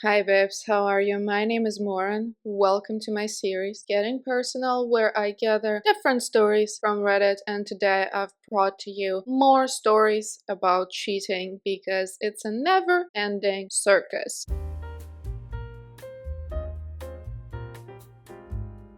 Hi babes, how are you? My name is Moran. Welcome to my series, Getting Personal, where I gather different stories from Reddit, and today I've brought to you more stories about cheating because it's a never-ending circus.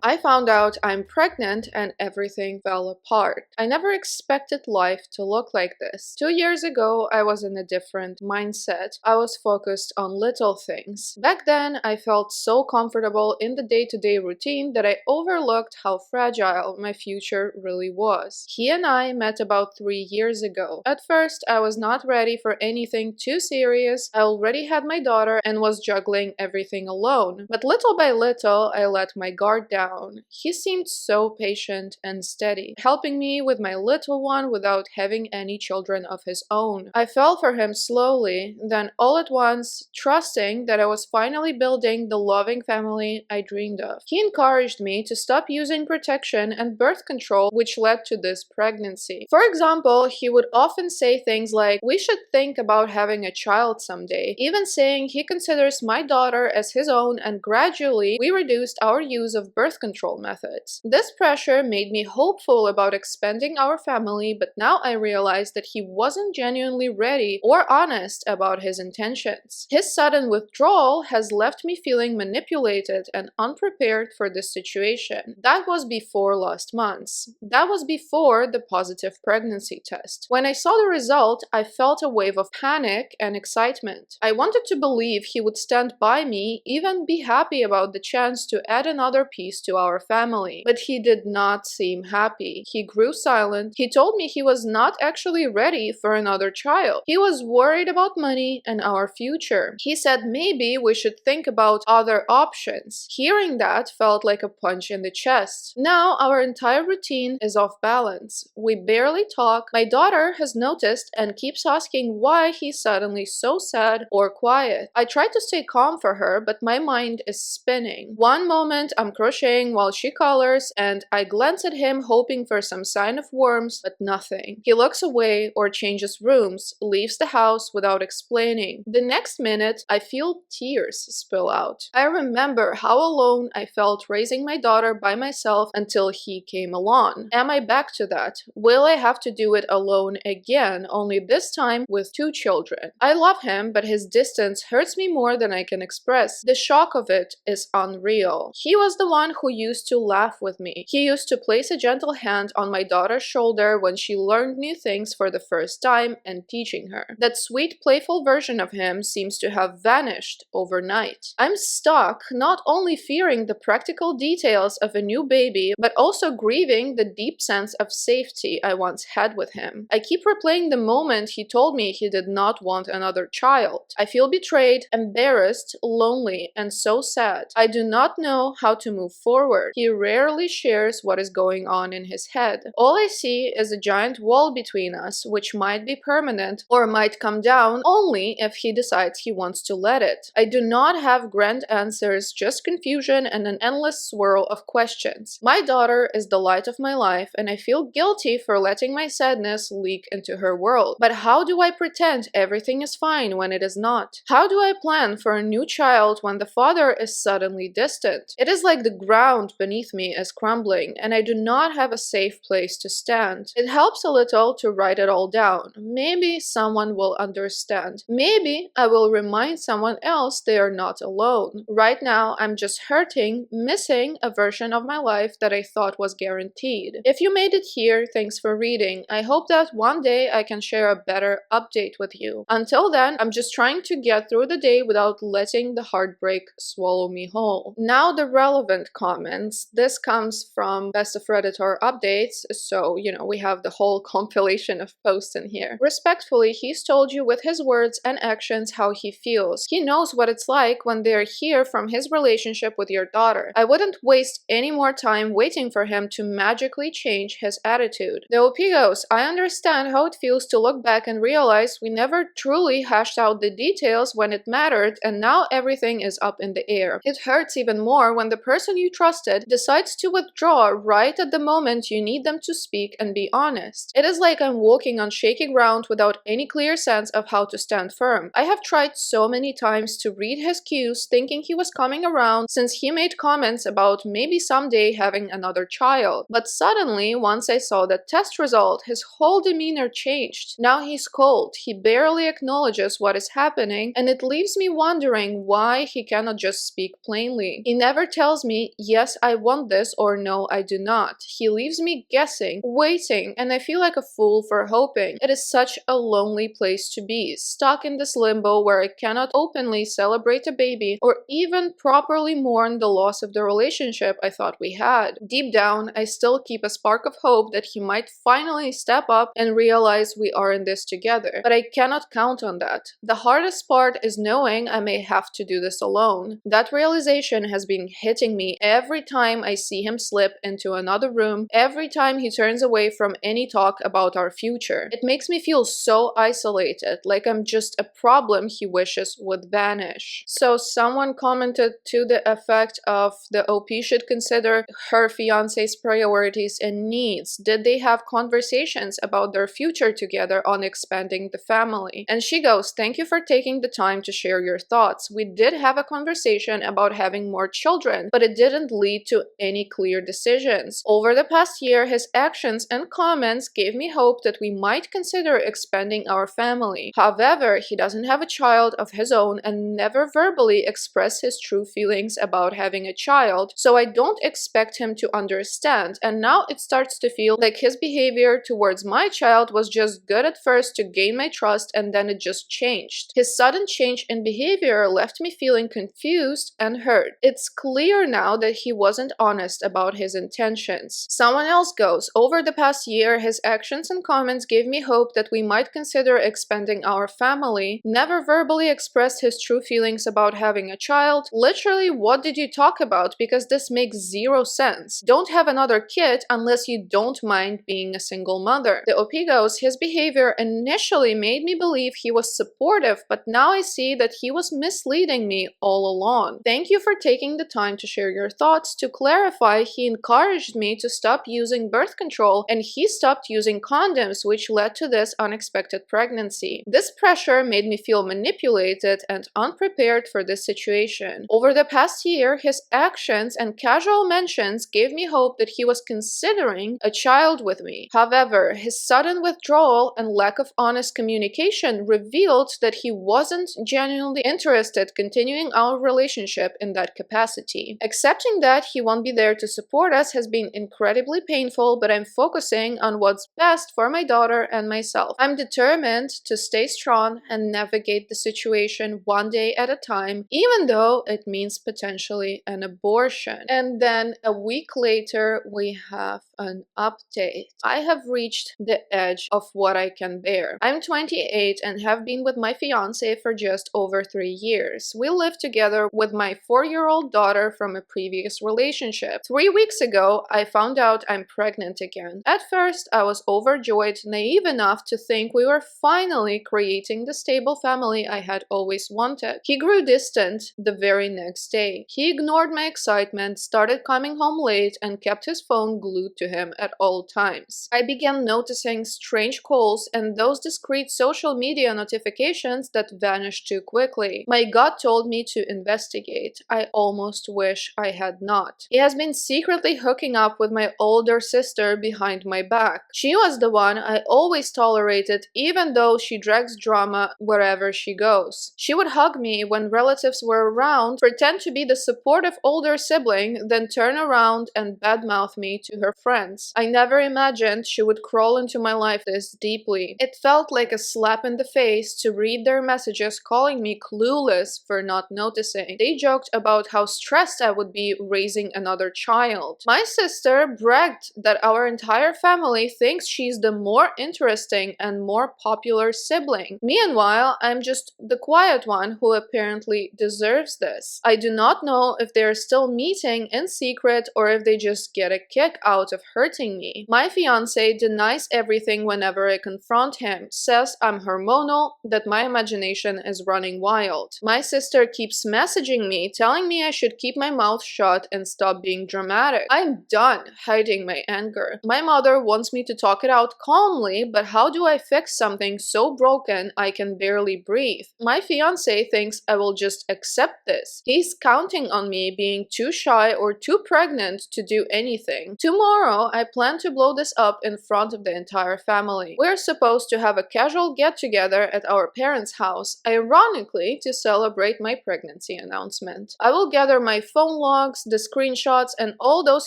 I found out I'm pregnant and everything fell apart. I never expected life to look like this. 2 years ago, I was in a different mindset. I was focused on little things. Back then, I felt so comfortable in the day-to-day routine that I overlooked how fragile my future really was. He and I met about 3 years ago. At first, I was not ready for anything too serious. I already had my daughter and was juggling everything alone. But little by little, I let my guard down. He seemed so patient and steady, helping me with my little one without having any children of his own. I fell for him slowly, then all at once, trusting that I was finally building the loving family I dreamed of. He encouraged me to stop using protection and birth control, which led to this pregnancy. For example, he would often say things like, "We should think about having a child someday," even saying he considers my daughter as his own, and gradually we reduced our use of birth control methods. This pressure made me hopeful about expanding our family, but now I realized that he wasn't genuinely ready or honest about his intentions. His sudden withdrawal has left me feeling manipulated and unprepared for this situation. That was before last month. That was before the positive pregnancy test. When I saw the result, I felt a wave of panic and excitement. I wanted to believe he would stand by me, even be happy about the chance to add another piece to our family. But he did not seem happy. He grew silent. He told me he was not actually ready for another child. He was worried about money and our future. He said maybe we should think about other options. Hearing that felt like a punch in the chest. Now our entire routine is off balance. We barely talk. My daughter has noticed and keeps asking why he's suddenly so sad or quiet. I try to stay calm for her, but my mind is spinning. One moment I'm crocheting while she colors, and I glance at him hoping for some sign of warmth, but nothing. He looks away or changes rooms, leaves the house without explaining. The next minute, I feel tears spill out. I remember how alone I felt raising my daughter by myself until he came along. Am I back to that? Will I have to do it alone again, only this time with 2 children? I love him, but his distance hurts me more than I can express. The shock of it is unreal. He was the one who used to laugh with me. He used to place a gentle hand on my daughter's shoulder when she learned new things for the first time and teaching her. That sweet, playful version of him seems to have vanished overnight. I'm stuck, not only fearing the practical details of a new baby, but also grieving the deep sense of safety I once had with him. I keep replaying the moment he told me he did not want another child. I feel betrayed, embarrassed, lonely, and so sad. I do not know how to move forward. He rarely shares what is going on in his head. All I see is a giant wall between us, which might be permanent or might come down only if he decides he wants to let it. I do not have grand answers, just confusion and an endless swirl of questions. My daughter is the light of my life, and I feel guilty for letting my sadness leak into her world. But how do I pretend everything is fine when it is not? How do I plan for a new child when the father is suddenly distant? It is like the ground beneath me is crumbling, and I do not have a safe place to stand. It helps a little to write it all down. Maybe someone will understand. Maybe I will remind someone else they are not alone. Right now, I'm just hurting, missing a version of my life that I thought was guaranteed. If you made it here, thanks for reading. I hope that one day I can share a better update with you. Until then, I'm just trying to get through the day without letting the heartbreak swallow me whole. Now the relevant comments. This comes from Best of Redditor updates, so we have the whole compilation of posts in here. Respectfully, he's told you with his words and actions how he feels. He knows what it's like when they're here from his relationship with your daughter. I wouldn't waste any more time waiting for him to magically change his attitude. The OP goes, I understand how it feels to look back and realize we never truly hashed out the details when it mattered, and now everything is up in the air. It hurts even more when the person you trusted decides to withdraw right at the moment you need them to speak and be honest. It is like I'm walking on shaky ground without any clear sense of how to stand firm. I have tried so many times to read his cues, thinking he was coming around since he made comments about maybe someday having another child. But suddenly, once I saw the test result, his whole demeanor changed. Now he's cold, he barely acknowledges what is happening, and it leaves me wondering why he cannot just speak plainly. He never tells me, yes, I want this, or no, I do not. He leaves me guessing, waiting, and I feel like a fool for hoping. It is such a lonely place to be, stuck in this limbo where I cannot openly celebrate a baby or even properly mourn the loss of the relationship I thought we had. Deep down, I still keep a spark of hope that he might finally step up and realize we are in this together, but I cannot count on that. The hardest part is knowing I may have to do this alone. That realization has been hitting me every time I see him slip into another room, every time he turns away from any talk about our future. It makes me feel so isolated, like I'm just a problem he wishes would vanish. So someone commented to the effect of the OP should consider her fiance's priorities and needs. Did they have conversations about their future together on expanding the family? And she goes, thank you for taking the time to share your thoughts. We did have a conversation about having more children, but it didn't lead to any clear decisions. Over the past year, his actions and comments gave me hope that we might consider expanding our family. However, he doesn't have a child of his own and never verbally expressed his true feelings about having a child, so I don't expect him to understand, and now it starts to feel like his behavior towards my child was just good at first to gain my trust and then it just changed. His sudden change in behavior left me feeling confused and hurt. It's clear now that he wasn't honest about his intentions. Someone else goes, over the past year, his actions and comments gave me hope that we might consider expanding our family, never verbally expressed his true feelings about having a child. Literally, what did you talk about? Because this makes zero sense. Don't have another kid unless you don't mind being a single mother. The OP goes, his behavior initially made me believe he was supportive, but now I see that he was misleading me all along. Thank you for taking the time to share your thoughts. To clarify, he encouraged me to stop using birth control and he stopped using condoms, which led to this unexpected pregnancy. This pressure made me feel manipulated and unprepared for this situation. Over the past year, his actions and casual mentions gave me hope that he was considering a child with me. However, his sudden withdrawal and lack of honest communication revealed that he wasn't genuinely interested continuing our relationship in that capacity. Accepting that he won't be there to support us has been incredibly painful, but I'm focusing on what's best for my daughter and myself. I'm determined to stay strong and navigate the situation one day at a time, even though it means potentially an abortion. And then a week later, we have an update. I have reached the edge of what I can bear. I'm 28 and have been with my fiance for just over 3 years. We live together with my 4-year-old daughter from a previous relationship. 3 weeks ago, I found out I'm pregnant again. At first, I was overjoyed, naive enough to think we were finally creating the stable family I had always wanted. He grew distant the very next day. He ignored my excitement, started coming home late, and kept his phone glued to him at all times. I began noticing strange calls and those discreet social media notifications that vanished too quickly. My gut told me to investigate. I almost wish I had not. He has been secretly hooking up with my older sister behind my back. She was the one I always tolerated, even though she drags drama wherever she goes. She would hug me when relatives were around, pretend to be the supportive older sibling, then turn around and badmouth me to her friends. I never imagined she would crawl into my life this deeply. It felt like a slap in the face to read their messages calling me clueless for not noticing. They joked about how stressed I would be raising another child. My sister bragged that our entire family thinks she's the more interesting and more popular sibling. Meanwhile, I'm just the quiet one who apparently deserves this. I do not know if they're still meeting in secret or if they just get a kick out of hurting me. My fiance denies everything whenever I confront him, says I'm hormonal, that my imagination is running wild. My sister keeps messaging me, telling me I should keep my mouth shut and stop being dramatic. I'm done hiding my anger. My mother wants me to talk it out calmly, but how do I fix something so broken I can barely breathe? My fiance thinks I will just accept this. He's counting on me being too shy or too pregnant to do anything. Tomorrow, I plan to blow this up in front of the entire family. We're supposed to have a casual get-together at our parents' house, ironically to celebrate my pregnancy announcement. I will gather my phone logs, the screenshots, and all those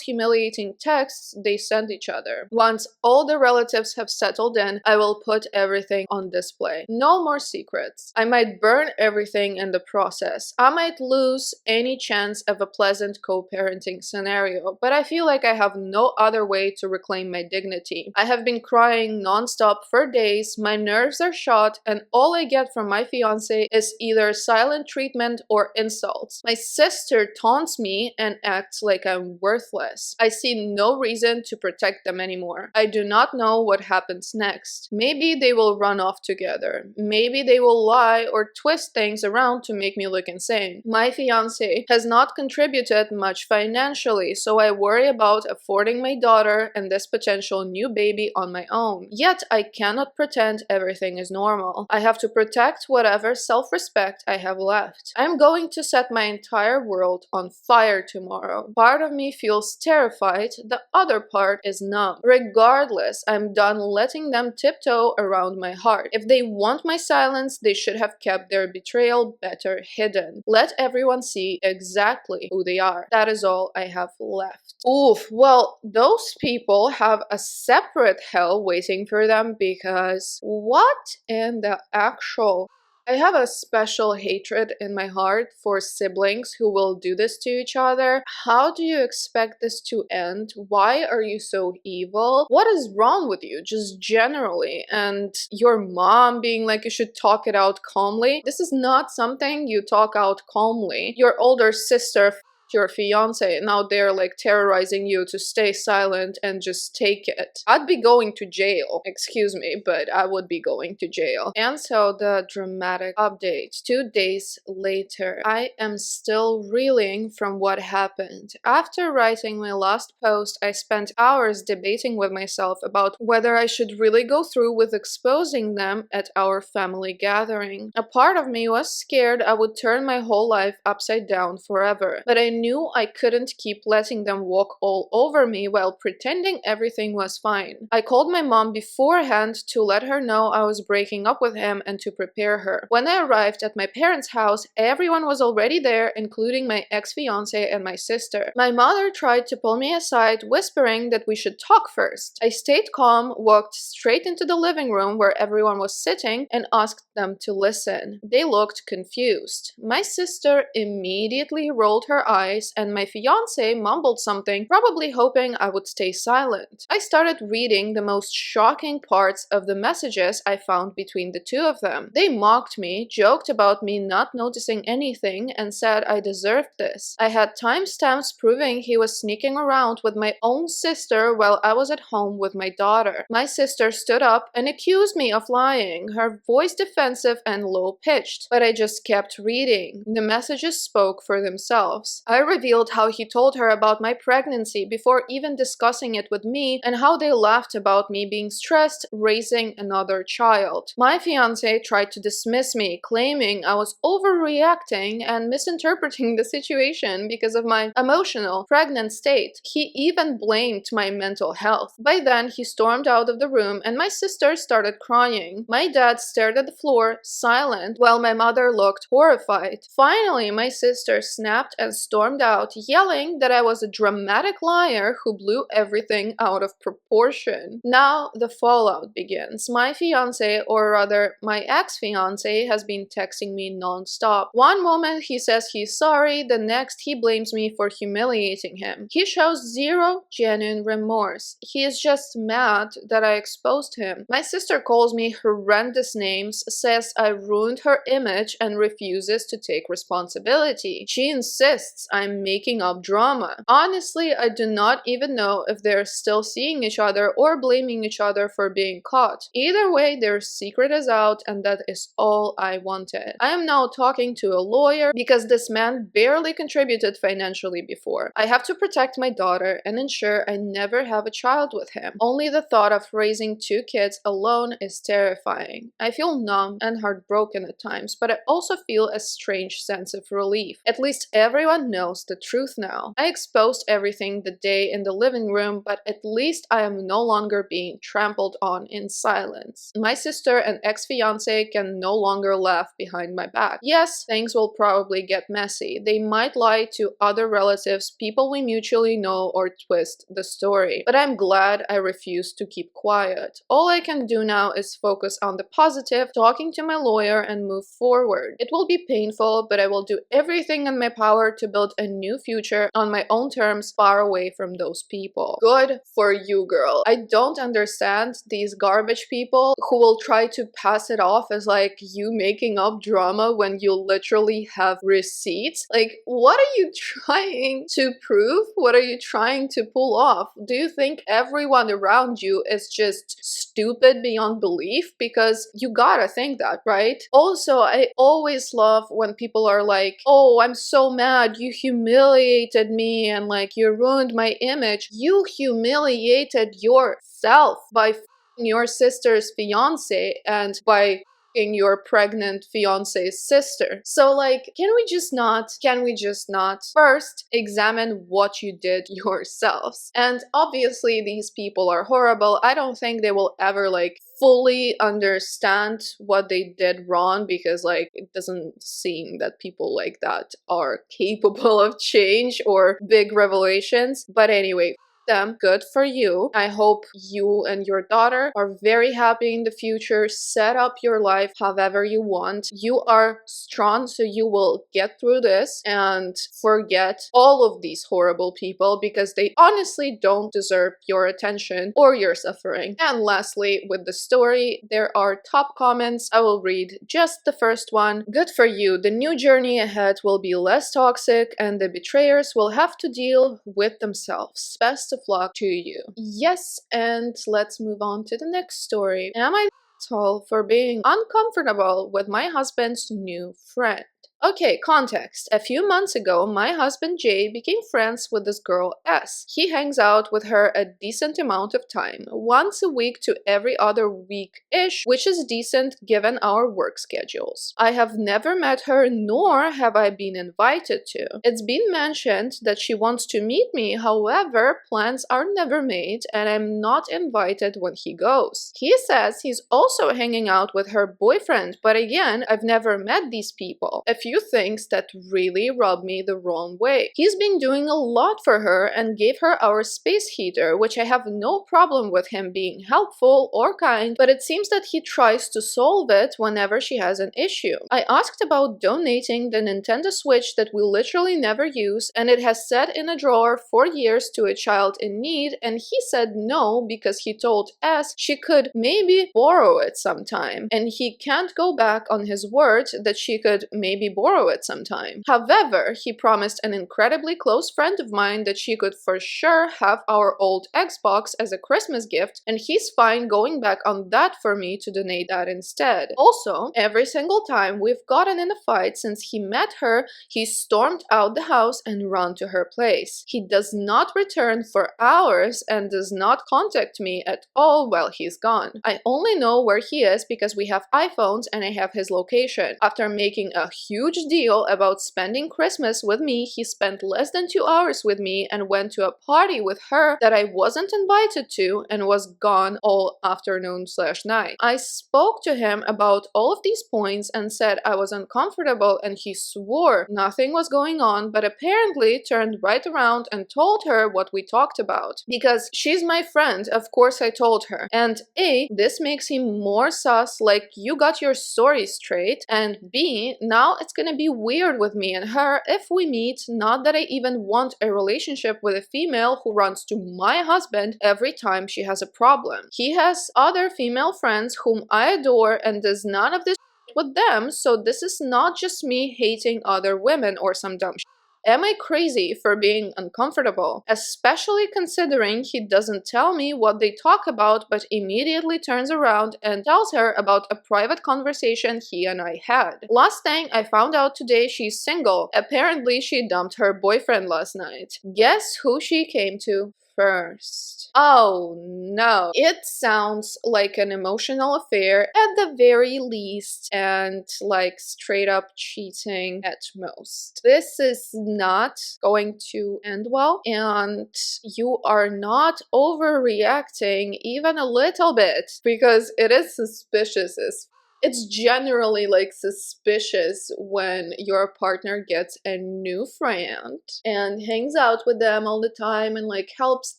humiliating texts they send each other. Once all the relatives have settled in, I will put everything on display. No more secrets. I might burn everything in the process. I might lose any chance of a pleasant co-parenting scenario, but I feel like I have no other way to reclaim my dignity. I have been crying non-stop for days, my nerves are shot, and all I get from my fiance is either silent treatment or insults. My sister taunts me and acts like I'm worthless. I see no reason to protect them anymore. I do not know what happens next. Maybe they will run off together. Maybe they will lie or twist things around to make me look insane. My fiance has not contributed much financially, so I worry about affording my daughter and this potential new baby on my own. Yet I cannot pretend everything is normal. I have to protect whatever self-respect I have left. I'm going to set my entire world on fire tomorrow. Part of me feels terrified, the other part is numb. Regardless, I'm done letting them tiptoe around my heart. If they want my silence, they should have kept their betrayal better hidden. Let everyone see exactly who they are. That is all I have left. Oof, well, those people have a separate hell waiting for them because what in the actual... I have a special hatred in my heart for siblings who will do this to each other. How do you expect this to end? Why are you so evil? What is wrong with you, just generally? And your mom being like you should talk it out calmly. This is not something you talk out calmly. Your older sister your fiance, now they're like terrorizing you to stay silent and just take it. I'd be going to jail, excuse me, but I would be going to jail. And so the dramatic update. 2 days later, I am still reeling from what happened. After writing my last post, I spent hours debating with myself about whether I should really go through with exposing them at our family gathering. A part of me was scared I would turn my whole life upside down forever, but I knew I couldn't keep letting them walk all over me while pretending everything was fine. I called my mom beforehand to let her know I was breaking up with him and to prepare her. When I arrived at my parents' house, everyone was already there, including my ex-fiance and my sister. My mother tried to pull me aside, whispering that we should talk first. I stayed calm, walked straight into the living room where everyone was sitting, and asked them to listen. They looked confused. My sister immediately rolled her eyes, and my fiance mumbled something, probably hoping I would stay silent. I started reading the most shocking parts of the messages I found between the two of them. They mocked me, joked about me not noticing anything, and said I deserved this. I had timestamps proving he was sneaking around with my own sister while I was at home with my daughter. My sister stood up and accused me of lying, her voice defensive and low-pitched, but I just kept reading. The messages spoke for themselves. I revealed how he told her about my pregnancy before even discussing it with me, and how they laughed about me being stressed raising another child. My fiance tried to dismiss me, claiming I was overreacting and misinterpreting the situation because of my emotional, pregnant state. He even blamed my mental health. By then, he stormed out of the room and my sister started crying. My dad stared at the floor, silent, while my mother looked horrified. Finally, my sister snapped and stormed out, yelling that I was a dramatic liar who blew everything out of proportion. Now the fallout begins. My fiance, or rather my ex-fiance, has been texting me non-stop. One moment he says he's sorry, the next he blames me for humiliating him. He shows zero genuine remorse. He is just mad that I exposed him. My sister calls me horrendous names, says I ruined her image, and refuses to take responsibility. She insists I'm making up drama. Honestly, I do not even know if they're still seeing each other or blaming each other for being caught. Either way, their secret is out, and that is all I wanted. I am now talking to a lawyer because this man barely contributed financially before. I have to protect my daughter and ensure I never have a child with him. Only the thought of raising 2 kids alone is terrifying. I feel numb and heartbroken at times, but I also feel a strange sense of relief. At least everyone knows the truth now. I exposed everything the day in the living room, but at least I am no longer being trampled on in silence. My sister and ex-fiance can no longer laugh behind my back. Yes, things will probably get messy. They might lie to other relatives, people we mutually know, or twist the story. But I'm glad I refused to keep quiet. All I can do now is focus on the positive, talking to my lawyer, and move forward. It will be painful, but I will do everything in my power to build a new future on my own terms, far away from those people. Good for you, girl. I don't understand these garbage people who will try to pass it off as like you making up drama when you literally have receipts. Like, what are you trying to prove? What are you trying to pull off? Do you think everyone around you is just stupid beyond belief? Because you gotta think that, right? Also, I always love when people are like, oh, I'm so mad, you humiliated me and like you ruined my image. You humiliated yourself by f***ing your sister's fiance and by f***ing your pregnant fiance's sister. So like, can we just not first examine what you did yourselves? And obviously these people are horrible. I don't think they will ever like fully understand what they did wrong, because like it doesn't seem that people like that are capable of change or big revelations. But anyway, them, good for you. I hope you and your daughter are very happy in the future. Set up your life however you want. You are strong, so you will get through this and forget all of these horrible people, because they honestly don't deserve your attention or your suffering. And lastly, with the story, there are top comments. I will read just the first one. Good for you. The new journey ahead will be less toxic and the betrayers will have to deal with themselves. Best of luck to you. Yes, and let's move on to the next story. Am I the asshole for being uncomfortable with my husband's new friend? Okay, context. A few months ago, my husband Jay became friends with this girl S. He hangs out with her a decent amount of time, once a week to every other week-ish, which is decent given our work schedules. I have never met her, nor have I been invited to. It's been mentioned that she wants to meet me, however, plans are never made and I'm not invited when he goes. He says he's also hanging out with her boyfriend, but again, I've never met these people. A few things that really rub me the wrong way. He's been doing a lot for her and gave her our space heater, which I have no problem with him being helpful or kind, but it seems that he tries to solve it whenever she has an issue. I asked about donating the Nintendo Switch that we literally never use, and it has sat in a drawer for years to a child in need, and he said no because he told S she could maybe borrow it sometime, and he can't go back on his word that she could maybe borrow it sometime. However, he promised an incredibly close friend of mine that she could for sure have our old Xbox as a Christmas gift, and he's fine going back on that for me to donate that instead. Also, every single time we've gotten in a fight since he met her, he stormed out the house and run to her place. He does not return for hours and does not contact me at all while he's gone. I only know where he is because we have iPhones and I have his location. After making a huge deal about spending Christmas with me, he spent less than 2 hours with me and went to a party with her that I wasn't invited to and was gone all afternoon/night. I spoke to him about all of these points and said I was uncomfortable, and he swore nothing was going on, but apparently turned right around and told her what we talked about. Because she's my friend, of course I told her. And A, this makes him more sus, like you got your story straight, and B, now it's gonna be weird with me and her if we meet. Not that I even want a relationship with a female who runs to my husband every time she has a problem. He has other female friends whom I adore and does none of this with them, so this is not just me hating other women or some dumb shit. Am I crazy for being uncomfortable? Especially considering he doesn't tell me what they talk about, but immediately turns around and tells her about a private conversation he and I had. Last thing I found out today, she's single. Apparently, she dumped her boyfriend last night. Guess who she came to first? Oh no. It sounds like an emotional affair at the very least, and like straight up cheating at most. This is not going to end well, and you are not overreacting even a little bit, because it is suspicious as it's generally like suspicious when your partner gets a new friend and hangs out with them all the time and like helps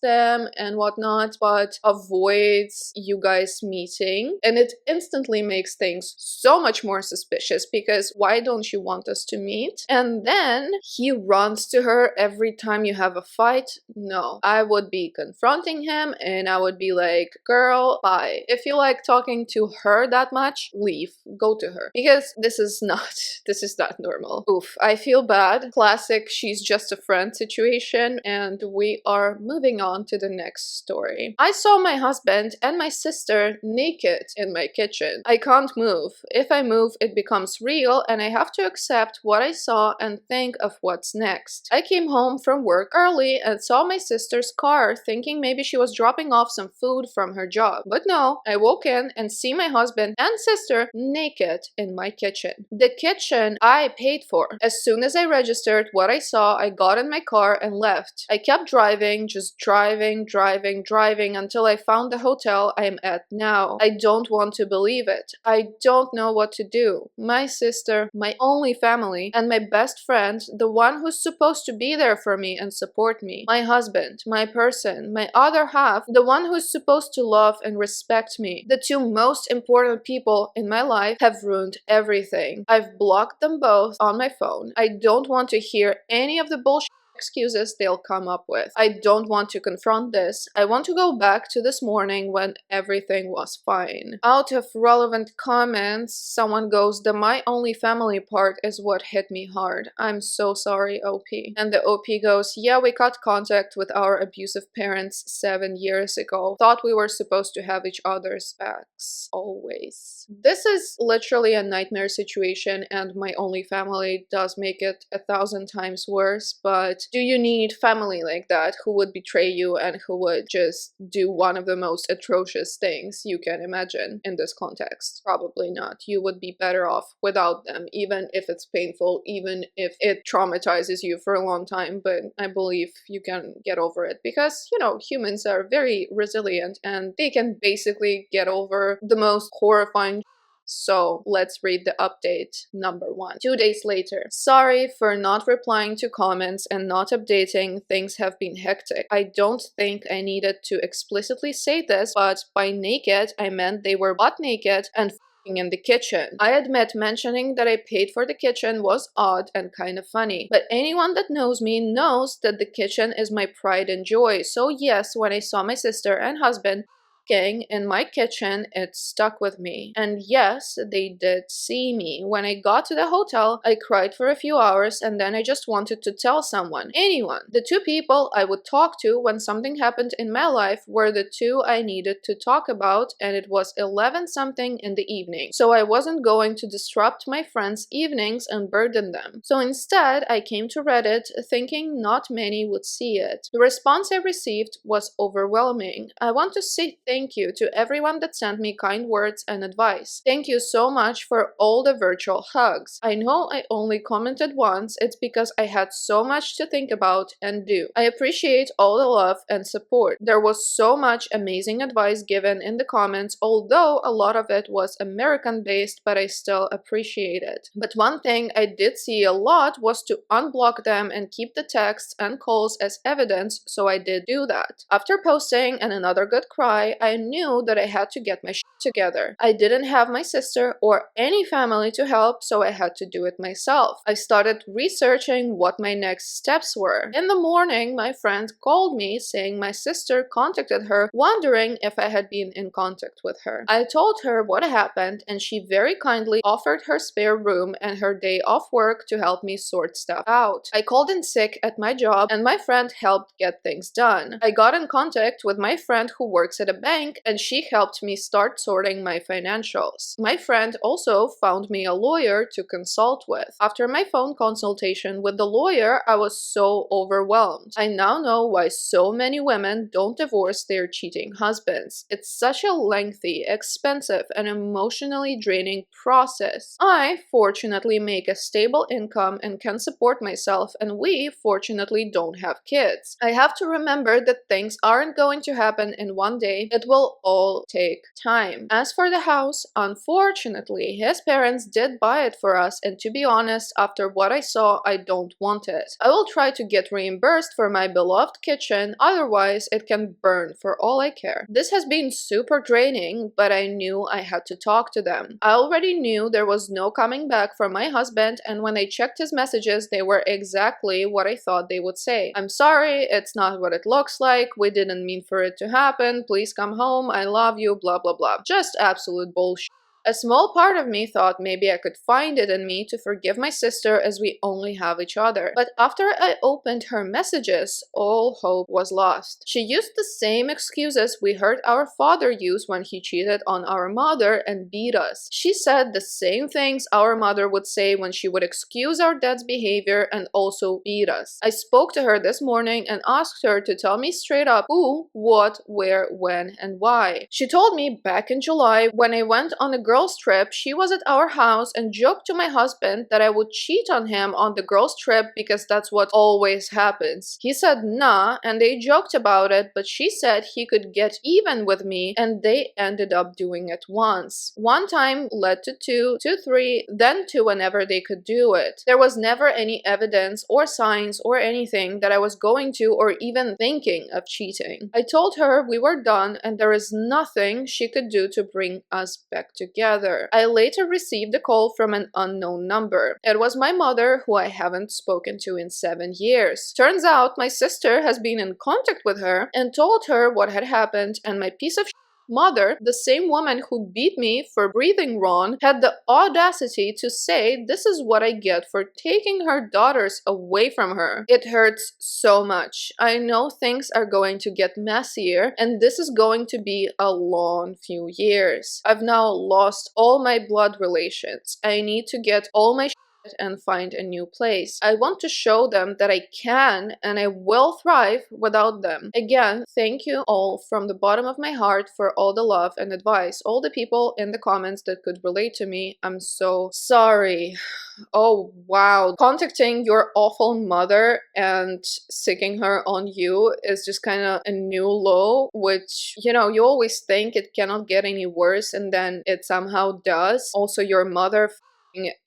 them and whatnot, but avoids you guys meeting. And it instantly makes things so much more suspicious, because why don't you want us to meet? And then he runs to her every time you have a fight. No, I would be confronting him and I would be like, girl, bye. If you like talking to her that much, leave. Go to her, because this is not normal. Oof, I feel bad. Classic she's just a friend situation. And we are moving on to the next story. I saw my husband and my sister naked in my kitchen. I can't move. If I move, it becomes real and I have to accept what I saw and think of what's next. I came home from work early and saw my sister's car, thinking maybe she was dropping off some food from her job. But no, I woke in and see my husband and sister naked in my kitchen. The kitchen I paid for. As soon as I registered what I saw, I got in my car and left. I kept driving, just driving until I found the hotel I am at now. I don't want to believe it. I don't know what to do. My sister, my only family, and my best friend, the one who's supposed to be there for me and support me. My husband, my person, my other half, the one who's supposed to love and respect me. The two most important people in my life have ruined everything. I've blocked them both on my phone. I don't want to hear any of the bullshit excuses they'll come up with. I don't want to confront this. I want to go back to this morning when everything was fine. Out of relevant comments, someone goes, the my only family part is what hit me hard. I'm so sorry, OP. And the OP goes, yeah, we cut contact with our abusive parents 7 years ago. Thought we were supposed to have each other's backs always. This is literally a nightmare situation, and my only family does make it 1,000 times worse, but do you need family like that who would betray you and who would just do one of the most atrocious things you can imagine in this context? Probably not. You would be better off without them, even if it's painful, even if it traumatizes you for a long time. But I believe you can get over it, because, you know, humans are very resilient and they can basically get over the most horrifying. So let's read the update number 1. 2 days later. Sorry for not replying to comments and not updating. Things have been hectic. I don't think I needed to explicitly say this, but by naked, I meant they were butt naked and in the kitchen. I admit mentioning that I paid for the kitchen was odd and kind of funny, but anyone that knows me knows that the kitchen is my pride and joy. So yes, when I saw my sister and husband in my kitchen, it stuck with me. And yes, they did see me. When I got to the hotel, I cried for a few hours and then I just wanted to tell someone, anyone. The two people I would talk to when something happened in my life were the two I needed to talk about, and it was 11 something in the evening. So I wasn't going to disrupt my friends' evenings and burden them. So instead, I came to Reddit thinking not many would see it. The response I received was overwhelming. I want to say thank you to everyone that sent me kind words and advice. Thank you so much for all the virtual hugs. I know I only commented once, it's because I had so much to think about and do. I appreciate all the love and support. There was so much amazing advice given in the comments, although a lot of it was American-based, but I still appreciate it. But one thing I did see a lot was to unblock them and keep the texts and calls as evidence, so I did do that. After posting and another good cry, I knew that I had to get my shit together. I didn't have my sister or any family to help, so I had to do it myself. I started researching what my next steps were. In the morning, my friend called me saying my sister contacted her, wondering if I had been in contact with her. I told her what happened, and she very kindly offered her spare room and her day off work to help me sort stuff out. I called in sick at my job, and my friend helped get things done. I got in contact with my friend who works at a bank, and she helped me start sorting my financials. My friend also found me a lawyer to consult with. After my phone consultation with the lawyer, I was so overwhelmed. I now know why so many women don't divorce their cheating husbands. It's such a lengthy, expensive, and emotionally draining process. I fortunately make a stable income and can support myself, and we fortunately don't have kids. I have to remember that things aren't going to happen in one day. It will all take time. As for the house, unfortunately, his parents did buy it for us, and to be honest, after what I saw, I don't want it. I will try to get reimbursed for my beloved kitchen, otherwise it can burn for all I care. This has been super draining, but I knew I had to talk to them. I already knew there was no coming back from my husband, and when I checked his messages, they were exactly what I thought they would say. I'm sorry, it's not what it looks like, we didn't mean for it to happen, please come home, I love you, blah blah blah. Just absolute bullshit. A small part of me thought maybe I could find it in me to forgive my sister as we only have each other. But after I opened her messages, all hope was lost. She used the same excuses we heard our father use when he cheated on our mother and beat us. She said the same things our mother would say when she would excuse our dad's behavior and also beat us. I spoke to her this morning and asked her to tell me straight up who, what, where, when, and why. She told me back in July when I went on a girls' trip, she was at our house and joked to my husband that I would cheat on him on the girls' trip because that's what always happens. He said nah, and they joked about it, but she said he could get even with me, and they ended up doing it once. One time led to two, to three, then to whenever they could do it. There was never any evidence or signs or anything that I was going to or even thinking of cheating. I told her we were done and there is nothing she could do to bring us back together. I later received a call from an unknown number. It was my mother, who I haven't spoken to in 7 years. Turns out my sister has been in contact with her and told her what had happened, and my piece of mother, the same woman who beat me for breathing wrong, had the audacity to say this is what I get for taking her daughters away from her. It hurts so much. I know things are going to get messier, and this is going to be a long few years. I've now lost all my blood relations. I need to get all my and find a new place. I want to show them that I can and I will thrive without them. Again, thank you all from the bottom of my heart for all the love and advice. All the people in the comments that could relate to me, I'm so sorry. Oh wow. Contacting your awful mother and sicking her on you is just kind of a new low, which, you know, you always think it cannot get any worse, and then it somehow does. Also, your mother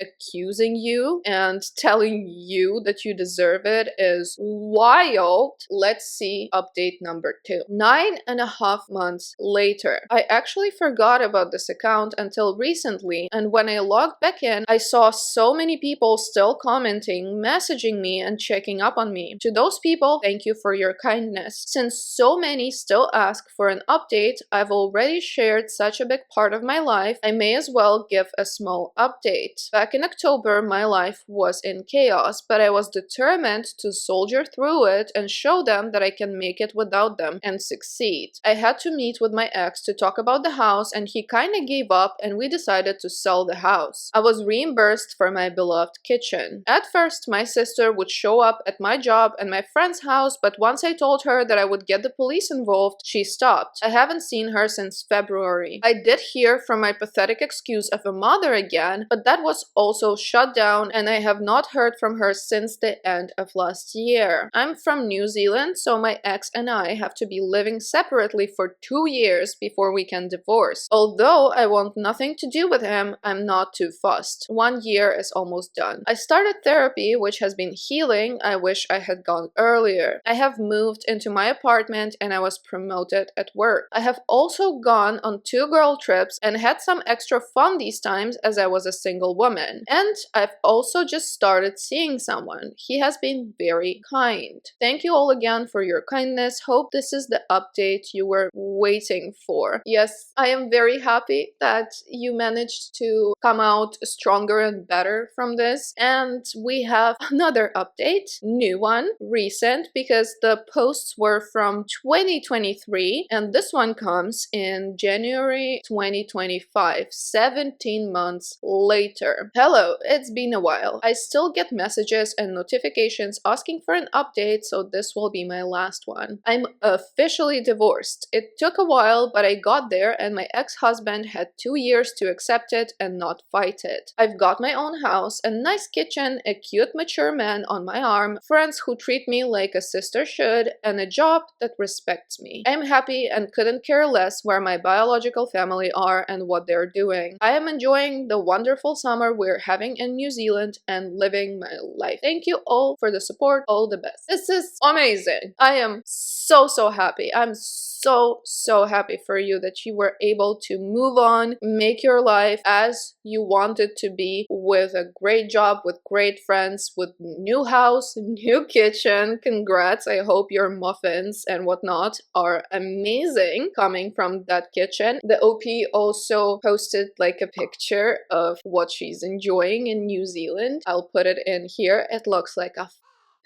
accusing you and telling you that you deserve it is wild. Let's see update number 2. 9.5 months later. I actually forgot about this account until recently, and when I logged back in, I saw so many people still commenting, messaging me, and checking up on me. To those people, thank you for your kindness. Since so many still ask for an update, I've already shared such a big part of my life, I may as well give a small update. Back in October, my life was in chaos, but I was determined to soldier through it and show them that I can make it without them and succeed. I had to meet with my ex to talk about the house, and he kinda gave up and we decided to sell the house. I was reimbursed for my beloved kitchen. At first, my sister would show up at my job and my friend's house, but once I told her that I would get the police involved, she stopped. I haven't seen her since February. I did hear from my pathetic excuse of a mother again, but that was also shut down and I have not heard from her since the end of last year. I'm from New Zealand, so my ex and I have to be living separately for 2 years before we can divorce. Although I want nothing to do with him, I'm not too fussed. 1 year is almost done. I started therapy, which has been healing. I wish I had gone earlier. I have moved into my apartment and I was promoted at work. I have also gone on 2 girl trips and had some extra fun these times as I was a single woman. And I've also just started seeing someone. He has been very kind. Thank you all again for your kindness. Hope this is the update you were waiting for. Yes, I am very happy that you managed to come out stronger and better from this. And we have another update, new one, recent, because the posts were from 2023 and this one comes in January 2025, 17 months later. Hello, it's been a while. I still get messages and notifications asking for an update, so this will be my last one. I'm officially divorced. It took a while, but I got there and my ex-husband had 2 years to accept it and not fight it. I've got my own house, a nice kitchen, a cute mature man on my arm, friends who treat me like a sister should, and a job that respects me. I'm happy and couldn't care less where my biological family are and what they're doing. I am enjoying the wonderful summer we're having in New Zealand and living my life. Thank you all for the support. All the best. This is amazing. I am so happy. I'm so happy for you that you were able to move on, make your life as you want it to be, with a great job, with great friends, with new house, new kitchen. Congrats. I hope your muffins and whatnot are amazing coming from that kitchen. The OP also posted like a picture of what she's enjoying in New Zealand. I'll put it in here. It looks like a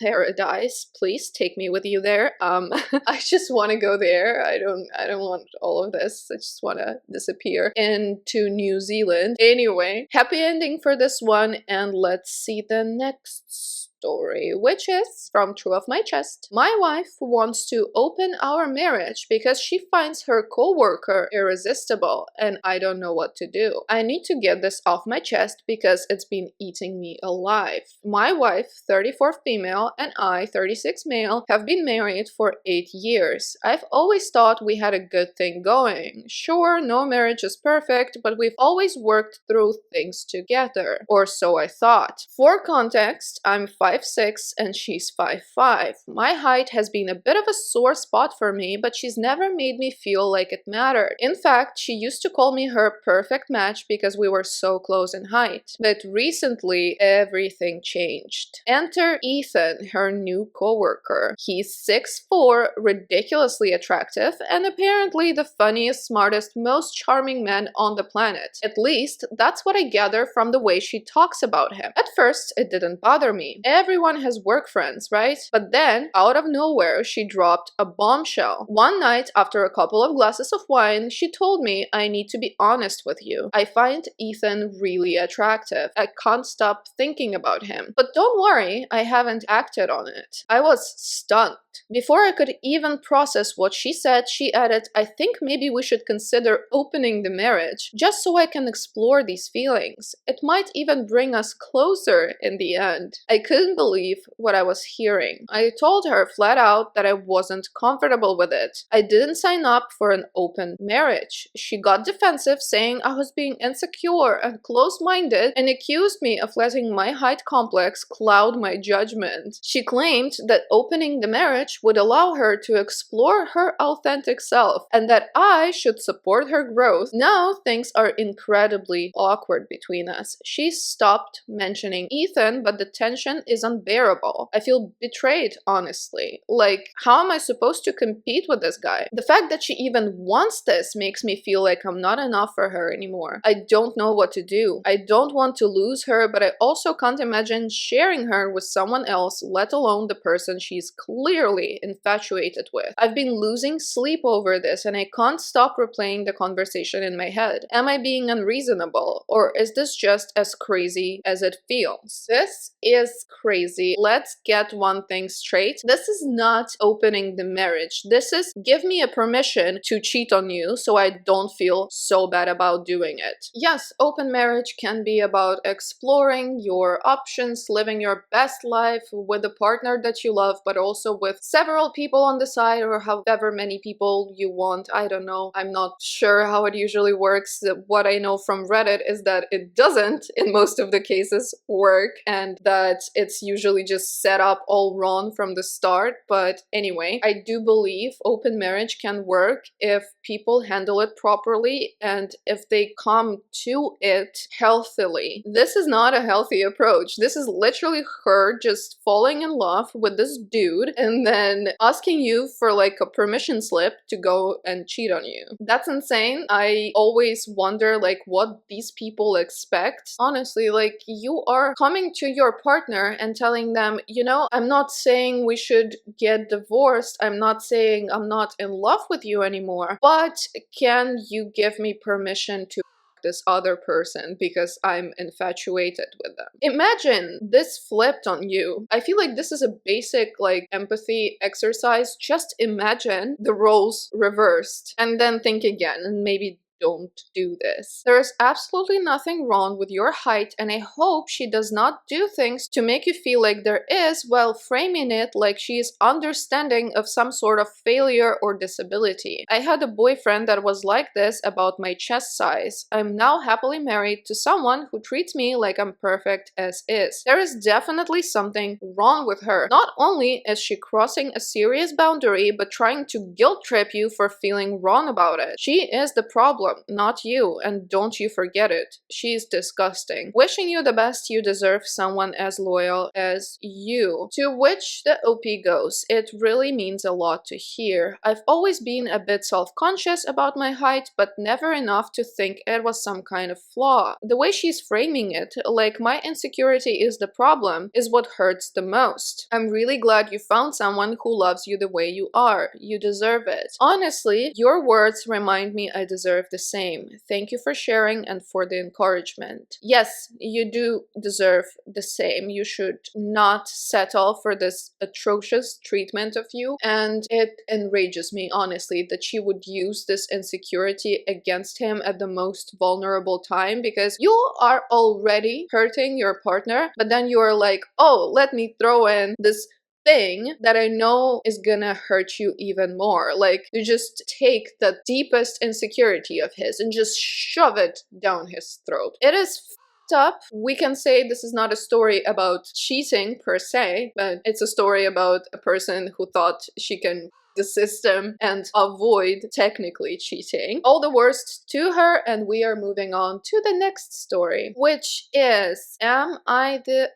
paradise. Please take me with you there. I just want to go there. I don't want all of this. I just want to disappear into New Zealand. Anyway, happy ending for this one, and let's see the next story, which is from True of My Chest. My wife wants to open our marriage because she finds her coworker irresistible and I don't know what to do. I need to get this off my chest because it's been eating me alive. My wife, 34 female, and I, 36 male, have been married for 8 years. I've always thought we had a good thing going. Sure, no marriage is perfect, but we've always worked through things together. Or so I thought. For context, I'm 5'6" and she's 5'5". My height has been a bit of a sore spot for me, but she's never made me feel like it mattered. In fact, she used to call me her perfect match because we were so close in height. But recently, everything changed. Enter Ethan, her new coworker. He's 6'4", ridiculously attractive, and apparently the funniest, smartest, most charming man on the planet. At least, that's what I gather from the way she talks about him. At first, it didn't bother me. Everyone has work friends, right? But then, out of nowhere, she dropped a bombshell. One night, after a couple of glasses of wine, she told me, I need to be honest with you. I find Ethan really attractive. I can't stop thinking about him. But don't worry, I haven't acted on it. I was stunned. Before I could even process what she said, she added, I think maybe we should consider opening the marriage, just so I can explore these feelings. It might even bring us closer in the end. I couldn't believe what I was hearing. I told her flat out that I wasn't comfortable with it. I didn't sign up for an open marriage. She got defensive, saying I was being insecure and close-minded, and accused me of letting my height complex cloud my judgment. She claimed that opening the marriage would allow her to explore her authentic self, and that I should support her growth. Now things are incredibly awkward between us. She stopped mentioning Ethan, but the tension is unbearable. I feel betrayed, honestly. Like, how am I supposed to compete with this guy? The fact that she even wants this makes me feel like I'm not enough for her anymore. I don't know what to do. I don't want to lose her, but I also can't imagine sharing her with someone else, let alone the person she's clearly infatuated with. I've been losing sleep over this and I can't stop replaying the conversation in my head. Am I being unreasonable, or is this just as crazy as it feels? This is crazy. Let's get one thing straight. This is not opening the marriage. This is give me a permission to cheat on you so I don't feel so bad about doing it. Yes, open marriage can be about exploring your options, living your best life with a partner that you love, but also with several people on the side or however many people you want. I don't know. I'm not sure how it usually works. What I know from Reddit is that it doesn't in most of the cases work, and that it's usually just set up all wrong from the start. But anyway, I do believe open marriage can work if people handle it properly and if they come to it healthily. This is not a healthy approach. This is literally her just falling in love with this dude and then asking you for like a permission slip to go and cheat on you. That's insane. I always wonder like what these people expect. Honestly, like you are coming to your partner and telling them, you know, I'm not saying we should get divorced. I'm not saying I'm not in love with you anymore, but can you give me permission to this other person because I'm infatuated with them? Imagine this flipped on you. I feel like this is a basic like empathy exercise. Just imagine the roles reversed and then think again and maybe don't do this. There is absolutely nothing wrong with your height, and I hope she does not do things to make you feel like there is while framing it like she is understanding of some sort of failure or disability. I had a boyfriend that was like this about my chest size. I'm now happily married to someone who treats me like I'm perfect as is. There is definitely something wrong with her. Not only is she crossing a serious boundary, but trying to guilt trip you for feeling wrong about it. She is the problem, not you, and don't you forget it. She's disgusting. Wishing you the best, you deserve someone as loyal as you. To which the OP goes, it really means a lot to hear. I've always been a bit self-conscious about my height, but never enough to think it was some kind of flaw. The way she's framing it, like my insecurity is the problem, is what hurts the most. I'm really glad you found someone who loves you the way you are. You deserve it. Honestly, your words remind me I deserve the same. Thank you for sharing and for the encouragement. Yes, you do deserve the same. You should not settle for this atrocious treatment of you, and it enrages me, honestly, that she would use this insecurity against him at the most vulnerable time, because you are already hurting your partner, but then you are like, oh, let me throw in this thing that I know is gonna hurt you even more. Like, you just take the deepest insecurity of his and just shove it down his throat. It is f***ed up. We can say this is not a story about cheating per se, but it's a story about a person who thought she can the system and avoid technically cheating. All the worst to her, and we are moving on to the next story, which is, am I the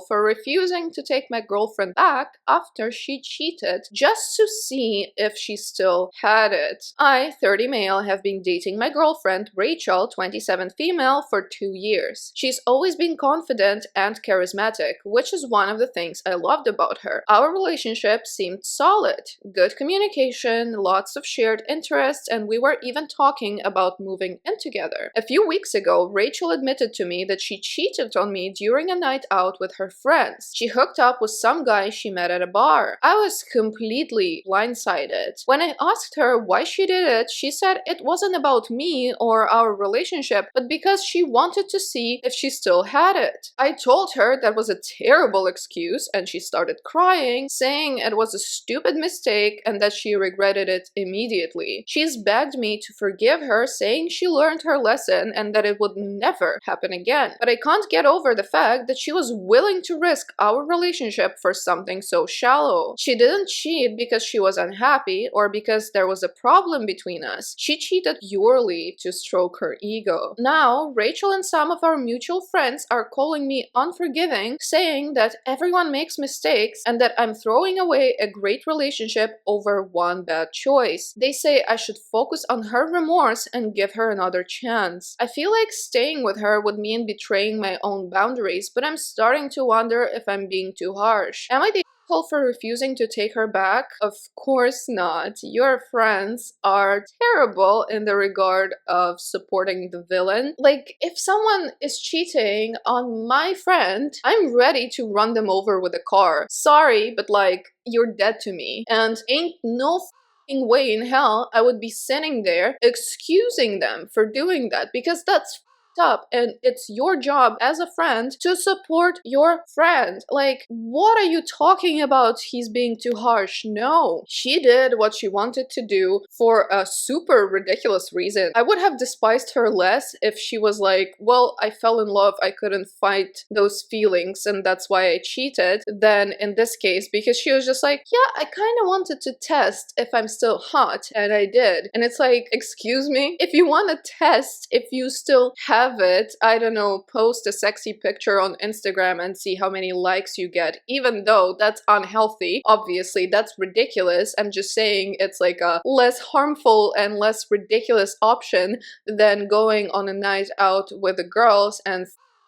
for refusing to take my girlfriend back after she cheated just to see if she still had it? I, 30 male, have been dating my girlfriend, Rachel, 27 female, for 2 years. She's always been confident and charismatic, which is one of the things I loved about her. Our relationship seemed solid, good communication, lots of shared interests, and we were even talking about moving in together. A few weeks ago, Rachel admitted to me that she cheated on me during a night out with her friends. She hooked up with some guy she met at a bar. I was completely blindsided. When I asked her why she did it, she said it wasn't about me or our relationship, but because she wanted to see if she still had it. I told her that was a terrible excuse, and she started crying, saying it was a stupid mistake and that she regretted it immediately. She's begged me to forgive her, saying she learned her lesson and that it would never happen again. But I can't get over the fact that she was willing to risk our relationship for something so shallow. She didn't cheat because she was unhappy or because there was a problem between us. She cheated purely to stroke her ego. Now, Rachel and some of our mutual friends are calling me unforgiving, saying that everyone makes mistakes and that I'm throwing away a great relationship over one bad choice. They say I should focus on her remorse and give her another chance. I feel like staying with her would mean betraying my own boundaries, but I'm starting to wonder if I'm being too harsh. Am I the for refusing to take her back? Of course not. Your friends are terrible in the regard of supporting the villain. Like, if someone is cheating on my friend, I'm ready to run them over with a car. Sorry, but like, you're dead to me. And ain't no f***ing way in hell I would be sitting there excusing them for doing that, because that's up, and it's your job as a friend to support your friend. Like, what are you talking about? He's being too harsh. No, she did what she wanted to do for a super ridiculous reason. I would have despised her less if she was like, well, I fell in love, I couldn't fight those feelings, and that's why I cheated, than in this case, because she was just like, yeah, I kind of wanted to test if I'm still hot, and I did. And it's like, excuse me? If you want to test if you still have it, I don't know, post a sexy picture on Instagram and see how many likes you get, even though that's unhealthy. Obviously, that's ridiculous. I'm just saying it's like a less harmful and less ridiculous option than going on a night out with the girls and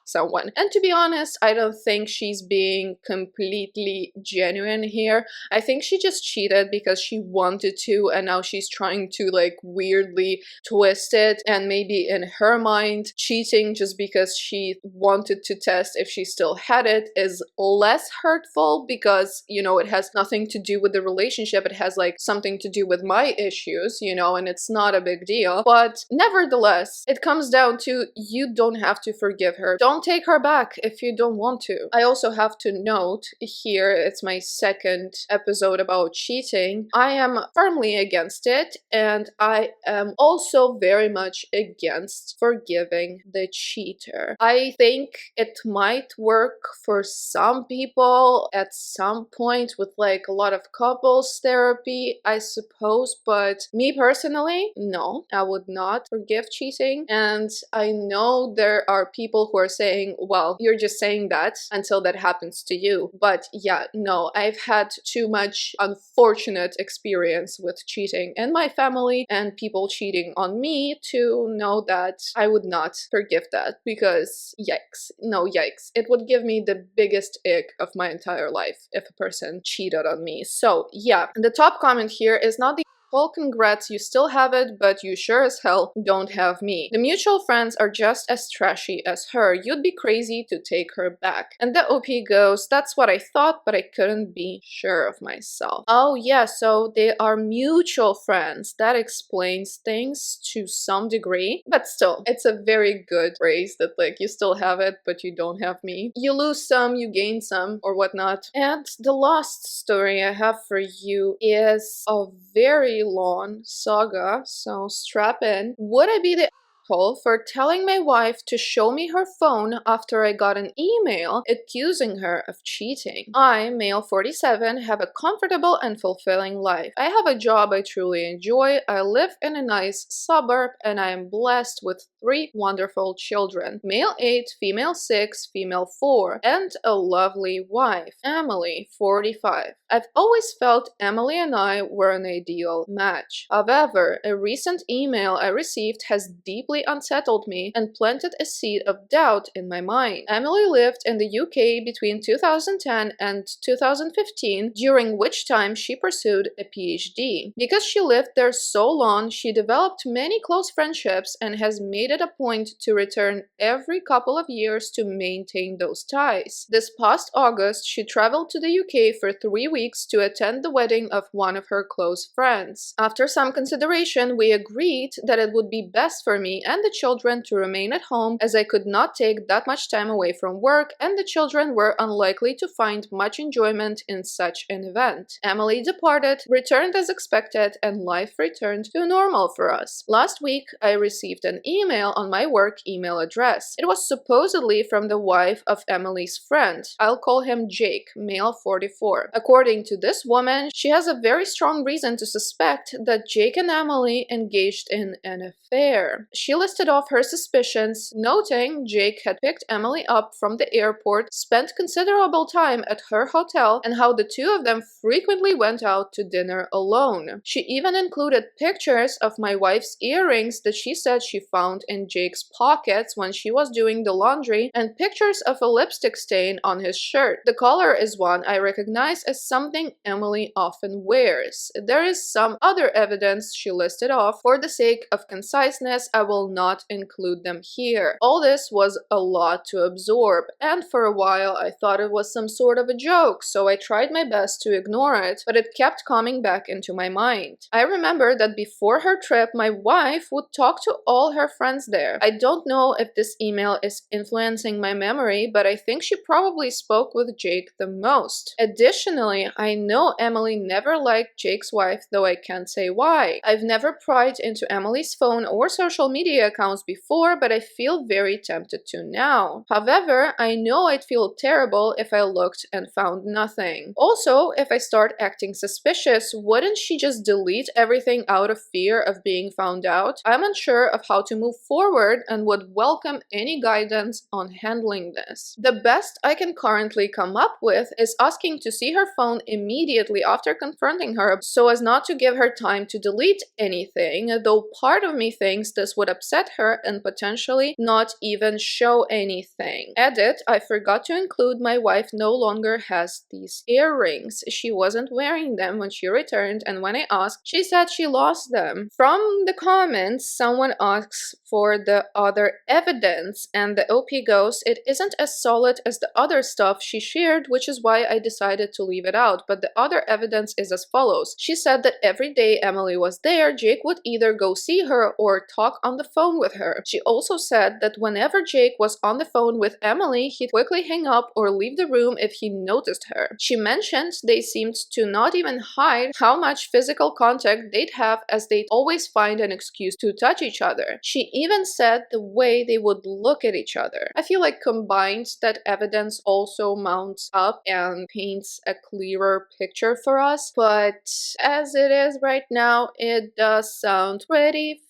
someone. And to be honest, I don't think she's being completely genuine here. I think she just cheated because she wanted to, and now she's trying to like weirdly twist it, and maybe in her mind, cheating just because she wanted to test if she still had it is less hurtful, because, you know, it has nothing to do with the relationship, it has like something to do with my issues, you know, and it's not a big deal. But nevertheless, it comes down to, you don't have to forgive her. Don't take her back if you don't want to. I also have to note here, it's my second episode about cheating. I am firmly against it, and I am also very much against forgiving the cheater. I think it might work for some people at some point with like a lot of couples therapy, I suppose, but me personally, no, I would not forgive cheating. And I know there are people who are saying, well, you're just saying that until that happens to you. But yeah, no, I've had too much unfortunate experience with cheating in my family and people cheating on me to know that I would not forgive that, because yikes, no yikes. It would give me the biggest ick of my entire life if a person cheated on me. So yeah, the top comment here is not the well, congrats, you still have it, but you sure as hell don't have me. The mutual friends are just as trashy as her. You'd be crazy to take her back. And the OP goes, that's what I thought, but I couldn't be sure of myself. Oh yeah, so they are mutual friends. That explains things to some degree. But still, it's a very good phrase that like, you still have it, but you don't have me. You lose some, you gain some, or whatnot. And the last story I have for you is a very long saga, so strap in. Would I be the for telling my wife to show me her phone after I got an email accusing her of cheating? I, male 47, have a comfortable and fulfilling life. I have a job I truly enjoy, I live in a nice suburb, and I am blessed with 3 wonderful children. Male 8, female 6, female 4, and a lovely wife. Emily, 45. I've always felt Emily and I were an ideal match. However, a recent email I received has deeply unsettled me and planted a seed of doubt in my mind. Emily lived in the UK between 2010 and 2015, during which time she pursued a PhD. Because she lived there so long, she developed many close friendships and has made it a point to return every couple of years to maintain those ties. This past August, she traveled to the UK for 3 weeks to attend the wedding of one of her close friends. After some consideration, we agreed that it would be best for me and the children to remain at home, as I could not take that much time away from work, and the children were unlikely to find much enjoyment in such an event. Emily departed, returned as expected, and life returned to normal for us. Last week, I received an email on my work email address. It was supposedly from the wife of Emily's friend. I'll call him Jake, male 44. According to this woman, she has a very strong reason to suspect that Jake and Emily engaged in an affair. She listed off her suspicions, noting Jake had picked Emily up from the airport, spent considerable time at her hotel, and how the two of them frequently went out to dinner alone. She even included pictures of my wife's earrings that she said she found in Jake's pockets when she was doing the laundry, and pictures of a lipstick stain on his shirt. The color is one I recognize as something Emily often wears. There is some other evidence she listed off. For the sake of conciseness, I will not include them here. All this was a lot to absorb, and for a while I thought it was some sort of a joke, so I tried my best to ignore it, but it kept coming back into my mind. I remember that before her trip, my wife would talk to all her friends there. I don't know if this email is influencing my memory, but I think she probably spoke with Jake the most. Additionally, I know Emily never liked Jake's wife, though I can't say why. I've never pried into Emily's phone or social media accounts before, but I feel very tempted to now. However, I know I'd feel terrible if I looked and found nothing. Also, if I start acting suspicious, wouldn't she just delete everything out of fear of being found out? I'm unsure of how to move forward and would welcome any guidance on handling this. The best I can currently come up with is asking to see her phone immediately after confronting her so as not to give her time to delete anything, though part of me thinks this would upset her and potentially not even show anything. Edit, I forgot to include my wife no longer has these earrings. She wasn't wearing them when she returned, and when I asked, she said she lost them. From the comments, someone asks for the other evidence, and the OP goes, it isn't as solid as the other stuff she shared, which is why I decided to leave it out, but the other evidence is as follows. She said that every day Emily was there, Jake would either go see her or talk on the phone with her. She also said that whenever Jake was on the phone with Emily, he'd quickly hang up or leave the room if he noticed her. She mentioned they seemed to not even hide how much physical contact they'd have, as they'd always find an excuse to touch each other. She even said the way they would look at each other. I feel like combined that evidence also mounts up and paints a clearer picture for us, but as it is right now, it does sound pretty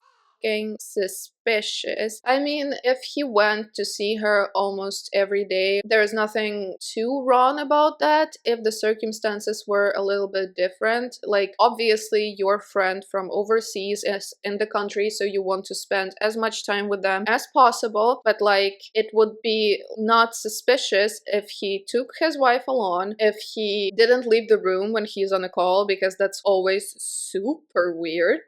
suspicious. I mean, if he went to see her almost every day, there's nothing too wrong about that if the circumstances were a little bit different. Like, obviously your friend from overseas is in the country, so you want to spend as much time with them as possible, but like, it would be not suspicious if he took his wife along, if he didn't leave the room when he's on a call, because that's always super weird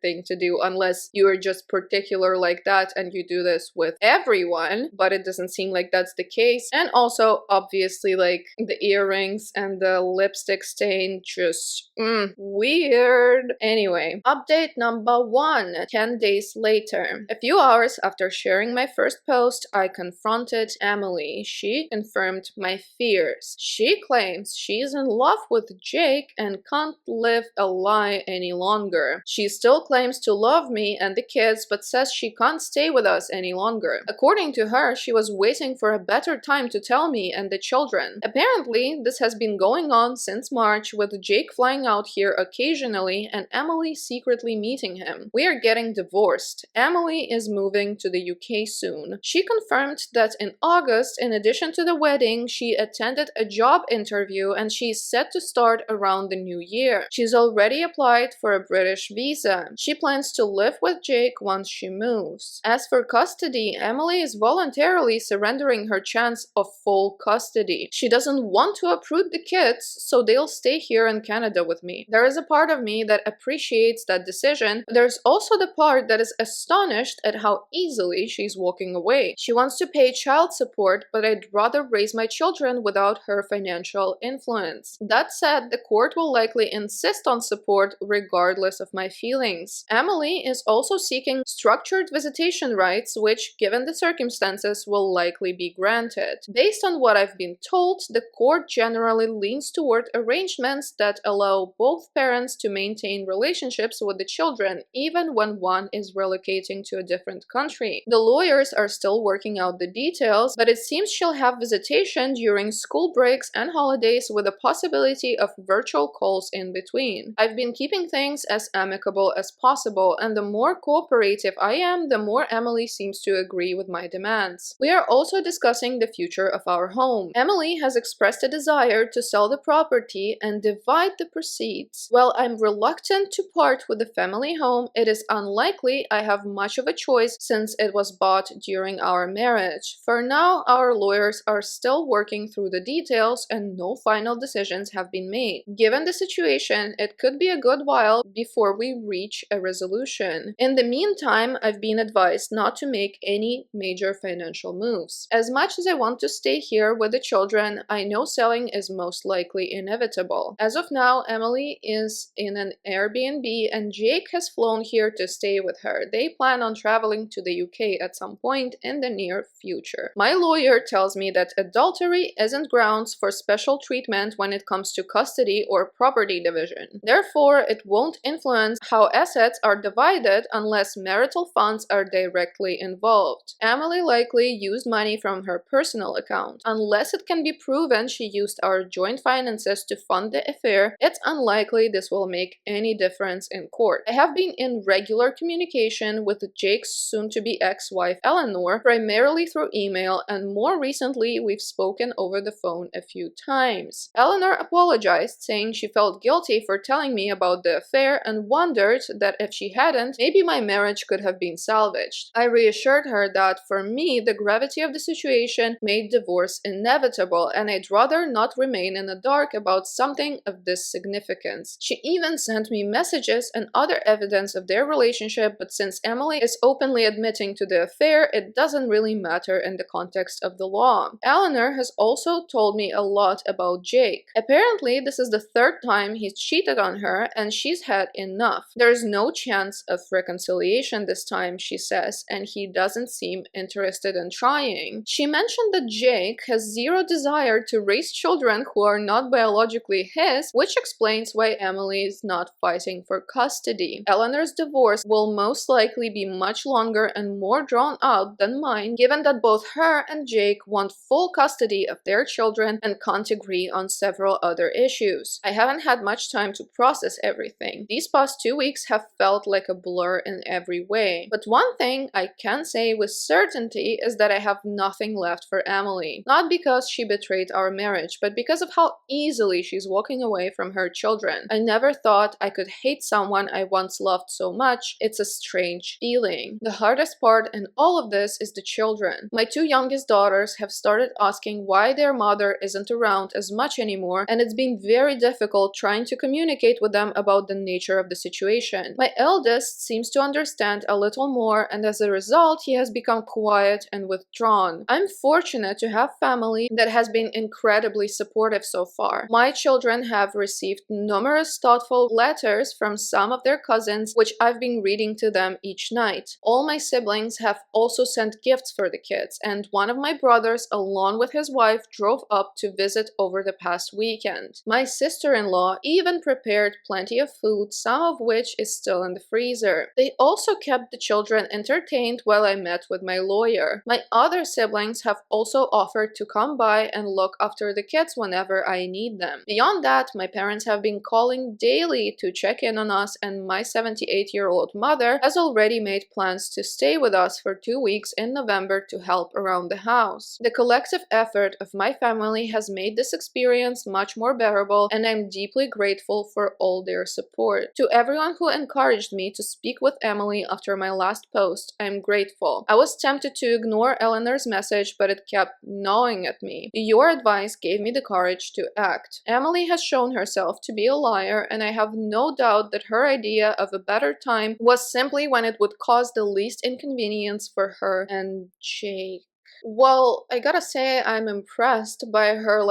thing to do, unless you are just particular like that and you do this with everyone, but it doesn't seem like that's the case. And also, obviously, like, the earrings and the lipstick stain, just weird. Anyway, update number 1, 10 days later. A few hours after sharing my first post, I confronted Emily. She confirmed my fears. She claims she's in love with Jake and can't live a lie any longer. She still claims to love me and the kids, but says she can't stay with us any longer. According to her, she was waiting for a better time to tell me and the children. Apparently, this has been going on since March, with Jake flying out here occasionally and Emily secretly meeting him. We are getting divorced. Emily is moving to the UK soon. She confirmed that in August, in addition to the wedding, she attended a job interview and she's set to start around the new year. She's already applied for a British visa. She plans to live with Jake once she moves. As for custody, Emily is voluntarily surrendering her chance of full custody. She doesn't want to uproot the kids, so they'll stay here in Canada with me. There is a part of me that appreciates that decision, but there's also the part that is astonished at how easily she's walking away. She wants to pay child support, but I'd rather raise my children without her financial influence. That said, the court will likely insist on support regardless of my feelings. Emily is also seeking structured visitation rights, which, given the circumstances, will likely be granted. Based on what I've been told, the court generally leans toward arrangements that allow both parents to maintain relationships with the children, even when one is relocating to a different country. The lawyers are still working out the details, but it seems she'll have visitation during school breaks and holidays, with a possibility of virtual calls in between. I've been keeping things as amicable as possible, and the more cooperative creative I am, the more Emily seems to agree with my demands. We are also discussing the future of our home. Emily has expressed a desire to sell the property and divide the proceeds. While I'm reluctant to part with the family home, it is unlikely I have much of a choice since it was bought during our marriage. For now, our lawyers are still working through the details and no final decisions have been made. Given the situation, it could be a good while before we reach a resolution. In the meantime, I've been advised not to make any major financial moves. As much as I want to stay here with the children, I know selling is most likely inevitable. As of now, Emily is in an Airbnb and Jake has flown here to stay with her. They plan on traveling to the UK at some point in the near future. My lawyer tells me that adultery isn't grounds for special treatment when it comes to custody or property division. Therefore, it won't influence how assets are divided unless marital funds are directly involved. Emily likely used money from her personal account. Unless it can be proven she used our joint finances to fund the affair, it's unlikely this will make any difference in court. I have been in regular communication with Jake's soon-to-be ex-wife Eleanor, primarily through email, and more recently we've spoken over the phone a few times. Eleanor apologized, saying she felt guilty for telling me about the affair and wondered that if she hadn't, maybe my marriage could have been salvaged. I reassured her that for me, the gravity of the situation made divorce inevitable and I'd rather not remain in the dark about something of this significance. She even sent me messages and other evidence of their relationship, but since Emily is openly admitting to the affair, it doesn't really matter in the context of the law. Eleanor has also told me a lot about Jake. Apparently, this is the third time he's cheated on her and she's had enough. There's no chance of reconciliation this time, she says, and he doesn't seem interested in trying. She mentioned that Jake has zero desire to raise children who are not biologically his, which explains why Emily is not fighting for custody. Eleanor's divorce will most likely be much longer and more drawn out than mine, given that both her and Jake want full custody of their children and can't agree on several other issues. I haven't had much time to process everything. These past 2 weeks have felt like a blur in every way. But one thing I can say with certainty is that I have nothing left for Emily. Not because she betrayed our marriage, but because of how easily she's walking away from her children. I never thought I could hate someone I once loved so much. It's a strange feeling. The hardest part in all of this is the children. My two youngest daughters have started asking why their mother isn't around as much anymore, and it's been very difficult trying to communicate with them about the nature of the situation. My eldest seems to understand a little more, and as a result, he has become quiet and withdrawn. I'm fortunate to have family that has been incredibly supportive so far. My children have received numerous thoughtful letters from some of their cousins, which I've been reading to them each night. All my siblings have also sent gifts for the kids, and one of my brothers, along with his wife, drove up to visit over the past weekend. My sister-in-law even prepared plenty of food, some of which is still in the freezer. They also kept the children entertained while I met with my lawyer. My other siblings have also offered to come by and look after the kids whenever I need them. Beyond that, my parents have been calling daily to check in on us, and my 78-year-old mother has already made plans to stay with us for 2 weeks in November to help around the house. The collective effort of my family has made this experience much more bearable, and I'm deeply grateful for all their support. To everyone who encouraged me to speak with Emily after my last post, I'm grateful. I was tempted to ignore Eleanor's message, but it kept gnawing at me. Your advice gave me the courage to act. Emily has shown herself to be a liar, and I have no doubt that her idea of a better time was simply when it would cause the least inconvenience for her and Jake. Well, I gotta say, I'm impressed by her,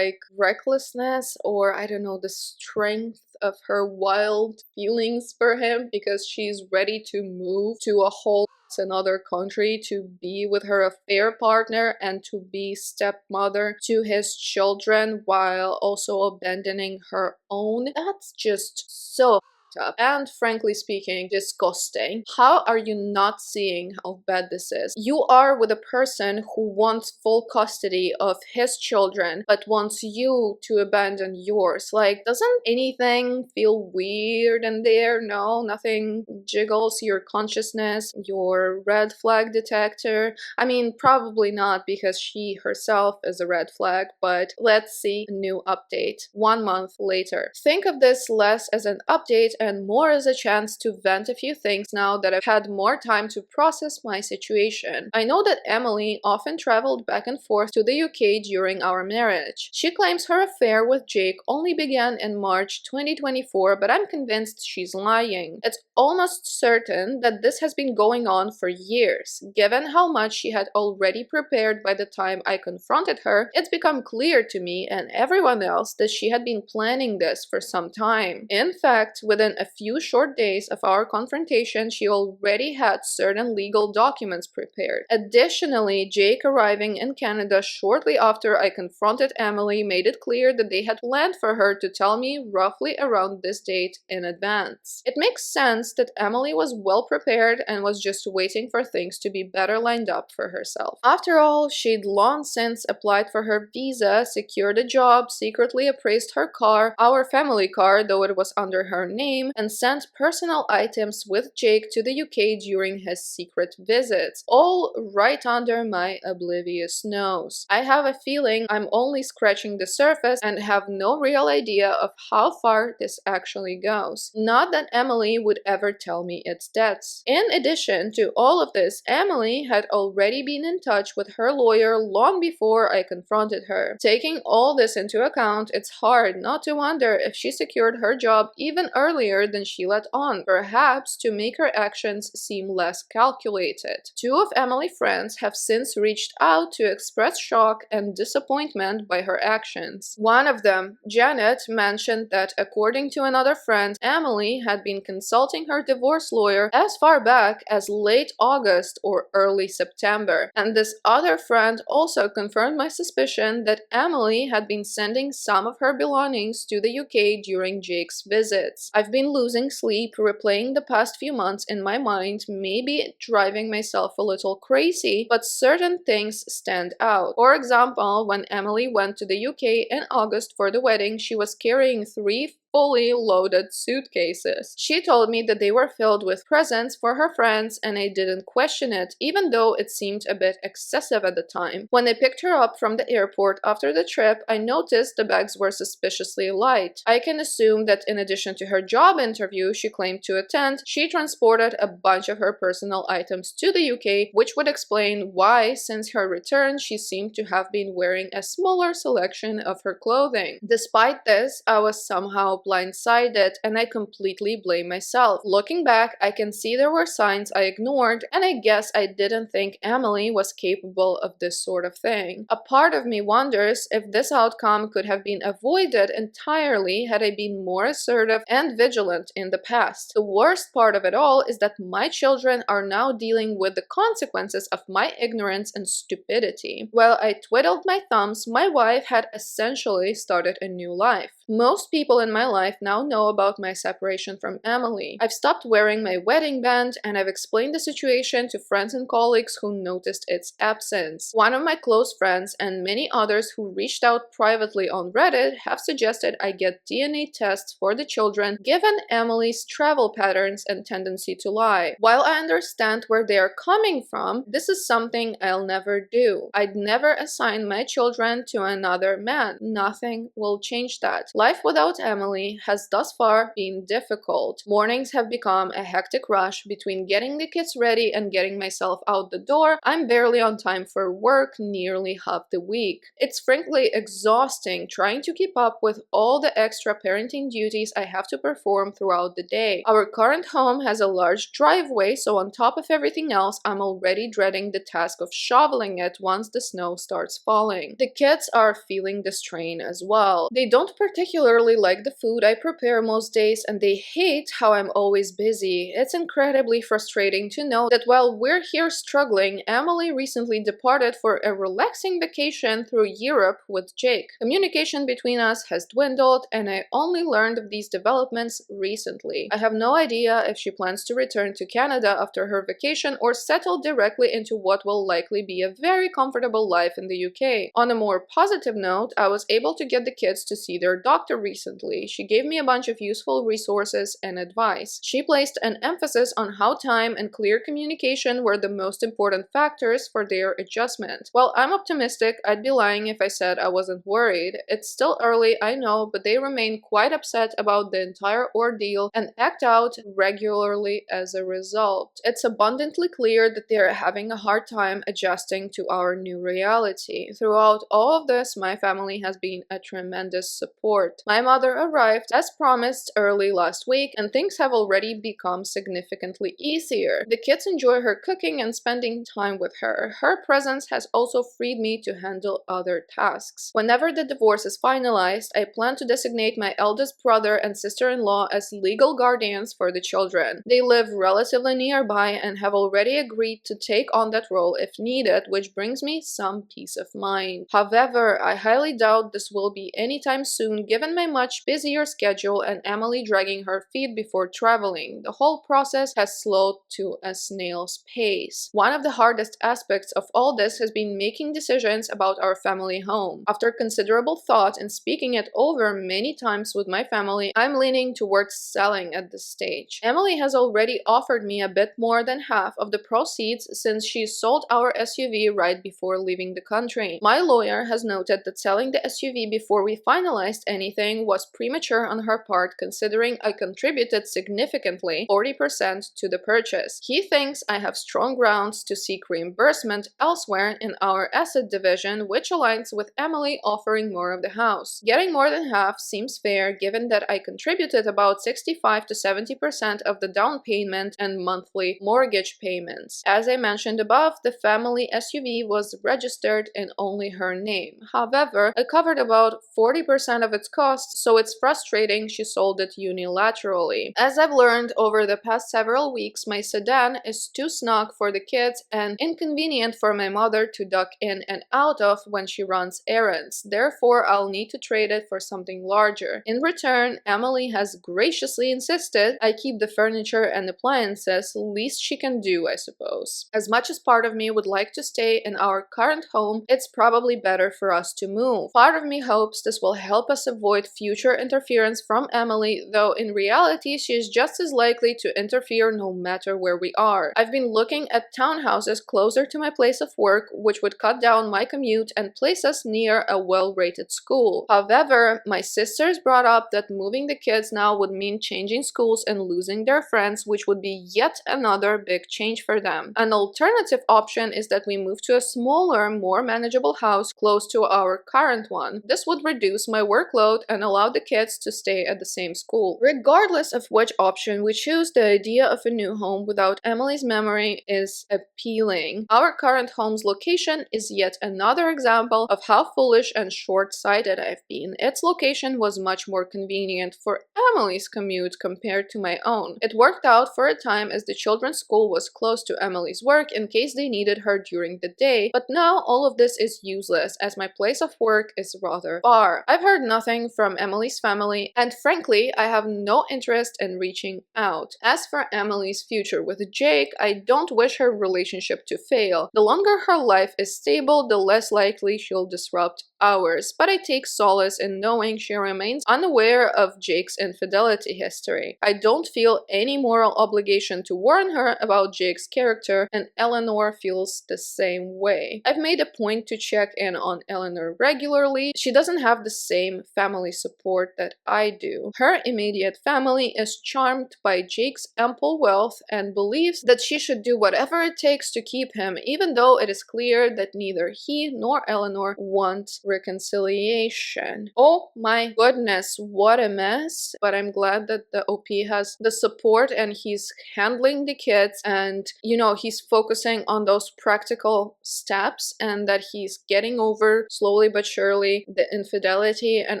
recklessness, or I don't know, the strength of her wild feelings for him, because she's ready to move to a whole another country to be with her affair partner and to be stepmother to his children while also abandoning her own. That's just so fucked up and, frankly speaking, disgusting. How are you not seeing how bad this is? You are with a person who wants full custody of his children but wants you to abandon yours. Like, doesn't anything feel weird in there? No, nothing jiggles your consciousness, your red flag detector. I mean, probably not, because she herself is a red flag, but let's see a new update 1 month later. Think of this less as an update and more as a chance to vent a few things now that I've had more time to process my situation. I know that Emily often traveled back and forth to the UK during our marriage. She claims her affair with Jake only began in March 2024, but I'm convinced she's lying. It's almost certain that this has been going on for years. Given how much she had already prepared by the time I confronted her, it's become clear to me and everyone else that she had been planning this for some time. In fact, within a few short days of our confrontation, she already had certain legal documents prepared. Additionally, Jake arriving in Canada shortly after I confronted Emily made it clear that they had planned for her to tell me roughly around this date in advance. It makes sense that Emily was well prepared and was just waiting for things to be better lined up for herself. After all, she'd long since applied for her visa, secured a job, secretly appraised her car, our family car, though it was under her name, and sent personal items with Jake to the UK during his secret visits, all right under my oblivious nose. I have a feeling I'm only scratching the surface and have no real idea of how far this actually goes. Not that Emily would ever tell me its debts. In addition to all of this, Emily had already been in touch with her lawyer long before I confronted her. Taking all this into account, it's hard not to wonder if she secured her job even earlier than she let on, perhaps to make her actions seem less calculated. Two of Emily's friends have since reached out to express shock and disappointment by her actions. One of them, Janet, mentioned that according to another friend, Emily had been consulting her divorce lawyer as far back as late August or early September. And this other friend also confirmed my suspicion that Emily had been sending some of her belongings to the UK during Jake's visits. I've been losing sleep, replaying the past few months in my mind, maybe driving myself a little crazy, but certain things stand out. For example, when Emily went to the UK in August for the wedding, she was carrying 3 fully loaded suitcases. She told me that they were filled with presents for her friends, and I didn't question it, even though it seemed a bit excessive at the time. When I picked her up from the airport after the trip, I noticed the bags were suspiciously light. I can assume that in addition to her job interview she claimed to attend, she transported a bunch of her personal items to the UK, which would explain why, since her return, she seemed to have been wearing a smaller selection of her clothing. Despite this, I was somehow blindsided, and I completely blame myself. Looking back, I can see there were signs I ignored, and I guess I didn't think Emily was capable of this sort of thing. A part of me wonders if this outcome could have been avoided entirely had I been more assertive and vigilant in the past. The worst part of it all is that my children are now dealing with the consequences of my ignorance and stupidity. While I twiddled my thumbs, my wife had essentially started a new life. Most people in my life now know about my separation from Emily. I've stopped wearing my wedding band, and I've explained the situation to friends and colleagues who noticed its absence. One of my close friends and many others who reached out privately on Reddit have suggested I get DNA tests for the children given Emily's travel patterns and tendency to lie. While I understand where they are coming from, this is something I'll never do. I'd never assign my children to another man. Nothing will change that. Life without Emily has thus far been difficult. Mornings have become a hectic rush between getting the kids ready and getting myself out the door. I'm barely on time for work nearly half the week. It's frankly exhausting trying to keep up with all the extra parenting duties I have to perform throughout the day. Our current home has a large driveway, so on top of everything else, I'm already dreading the task of shoveling it once the snow starts falling. The kids are feeling the strain as well. They don't particularly particularly like the food I prepare most days, and they hate how I'm always busy. It's incredibly frustrating to know that while we're here struggling, Emily recently departed for a relaxing vacation through Europe with Jake. Communication between us has dwindled, and I only learned of these developments recently. I have no idea if she plans to return to Canada after her vacation or settle directly into what will likely be a very comfortable life in the UK. On a more positive note, I was able to get the kids to see their doctor recently. She gave me a bunch of useful resources and advice. She placed an emphasis on how time and clear communication were the most important factors for their adjustment. While I'm optimistic, I'd be lying if I said I wasn't worried. It's still early, I know, but they remain quite upset about the entire ordeal and act out regularly as a result. It's abundantly clear that they're having a hard time adjusting to our new reality. Throughout all of this, my family has been a tremendous support. My mother arrived as promised early last week, and things have already become significantly easier. The kids enjoy her cooking and spending time with her. Her presence has also freed me to handle other tasks. Whenever the divorce is finalized, I plan to designate my eldest brother and sister-in-law as legal guardians for the children. They live relatively nearby and have already agreed to take on that role if needed, which brings me some peace of mind. However, I highly doubt this will be anytime soon given my much busier schedule and Emily dragging her feet before traveling. The whole process has slowed to a snail's pace. One of the hardest aspects of all this has been making decisions about our family home. After considerable thought and speaking it over many times with my family, I'm leaning towards selling at this stage. Emily has already offered me a bit more than half of the proceeds since she sold our SUV right before leaving the country. My lawyer has noted that selling the SUV before we finalized anything was premature on her part, considering I contributed significantly 40% to the purchase. He thinks I have strong grounds to seek reimbursement elsewhere in our asset division, which aligns with Emily offering more of the house. Getting more than half seems fair given that I contributed about 65 to 70% of the down payment and monthly mortgage payments. As I mentioned above, the family SUV was registered in only her name. However, it covered about 40% of its costs, so it's frustrating she sold it unilaterally. As I've learned over the past several weeks, my sedan is too snug for the kids and inconvenient for my mother to duck in and out of when she runs errands. Therefore, I'll need to trade it for something larger. In return, Emily has graciously insisted I keep the furniture and appliances, least she can do, I suppose. As much as part of me would like to stay in our current home, it's probably better for us to move. Part of me hopes this will help us avoid future interference from Emily, though in reality she is just as likely to interfere no matter where we are. I've been looking at townhouses closer to my place of work, which would cut down my commute and place us near a well-rated school. However, my sisters brought up that moving the kids now would mean changing schools and losing their friends, which would be yet another big change for them. An alternative option is that we move to a smaller, more manageable house close to our current one. This would reduce my workload and allow the kids to stay at the same school. Regardless of which option we choose, the idea of a new home without Emily's memory is appealing. Our current home's location is yet another example of how foolish and short-sighted I've been. Its location was much more convenient for Emily's commute compared to my own. It worked out for a time as the children's school was close to Emily's work in case they needed her during the day, but now all of this is useless as my place of work is rather far. I've heard nothing from Emily's family, and frankly, I have no interest in reaching out. As for Emily's future with Jake, I don't wish her relationship to fail. The longer her life is stable, the less likely she'll disrupt ours, but I take solace in knowing she remains unaware of Jake's infidelity history. I don't feel any moral obligation to warn her about Jake's character, and Eleanor feels the same way. I've made a point to check in on Eleanor regularly. She doesn't have the same family support that I do. Her immediate family is charmed by Jake's ample wealth and believes that she should do whatever it takes to keep him, even though it is clear that neither he nor Eleanor want reconciliation. Oh my goodness, what a mess. But I'm glad that the OP has the support and he's handling the kids, and you know, he's focusing on those practical steps, and that he's getting over slowly but surely the infidelity. And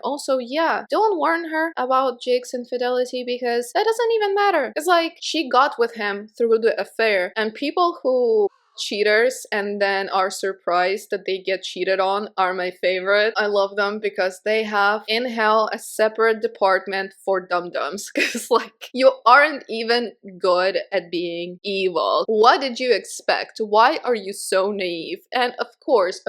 also, yeah, don't warn her about Jake's infidelity, because that doesn't even matter. It's like she got with him through the affair, and people who cheaters and then are surprised that they get cheated on are my favorite. I love them because they have in hell a separate department for dum-dums, because like, you aren't even good at being evil. What did you expect? Why are you so naive? And of course,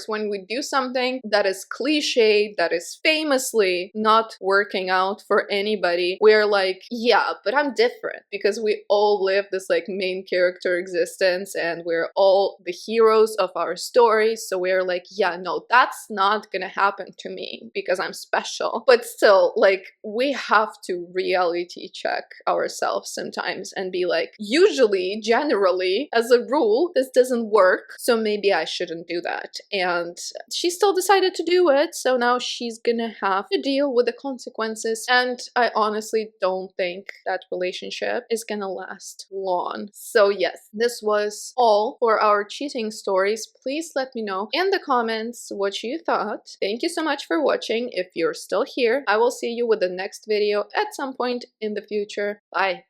when we do something that is cliche, that is famously not working out for anybody, we're like, yeah, but I'm different, because we all live this like main character existence, and we're all the heroes of our stories. So we're like, yeah, no, that's not gonna happen to me because I'm special. But still, like, we have to reality check ourselves sometimes and be like, usually, generally, as a rule, this doesn't work, so maybe I shouldn't do that. And she still decided to do it, so now she's gonna have to deal with the consequences. And I honestly don't think that relationship is gonna last long. So yes, this was all for our cheating stories. Please let me know in the comments what you thought. Thank you so much for watching. If you're still here, I will see you with the next video at some point in the future. Bye!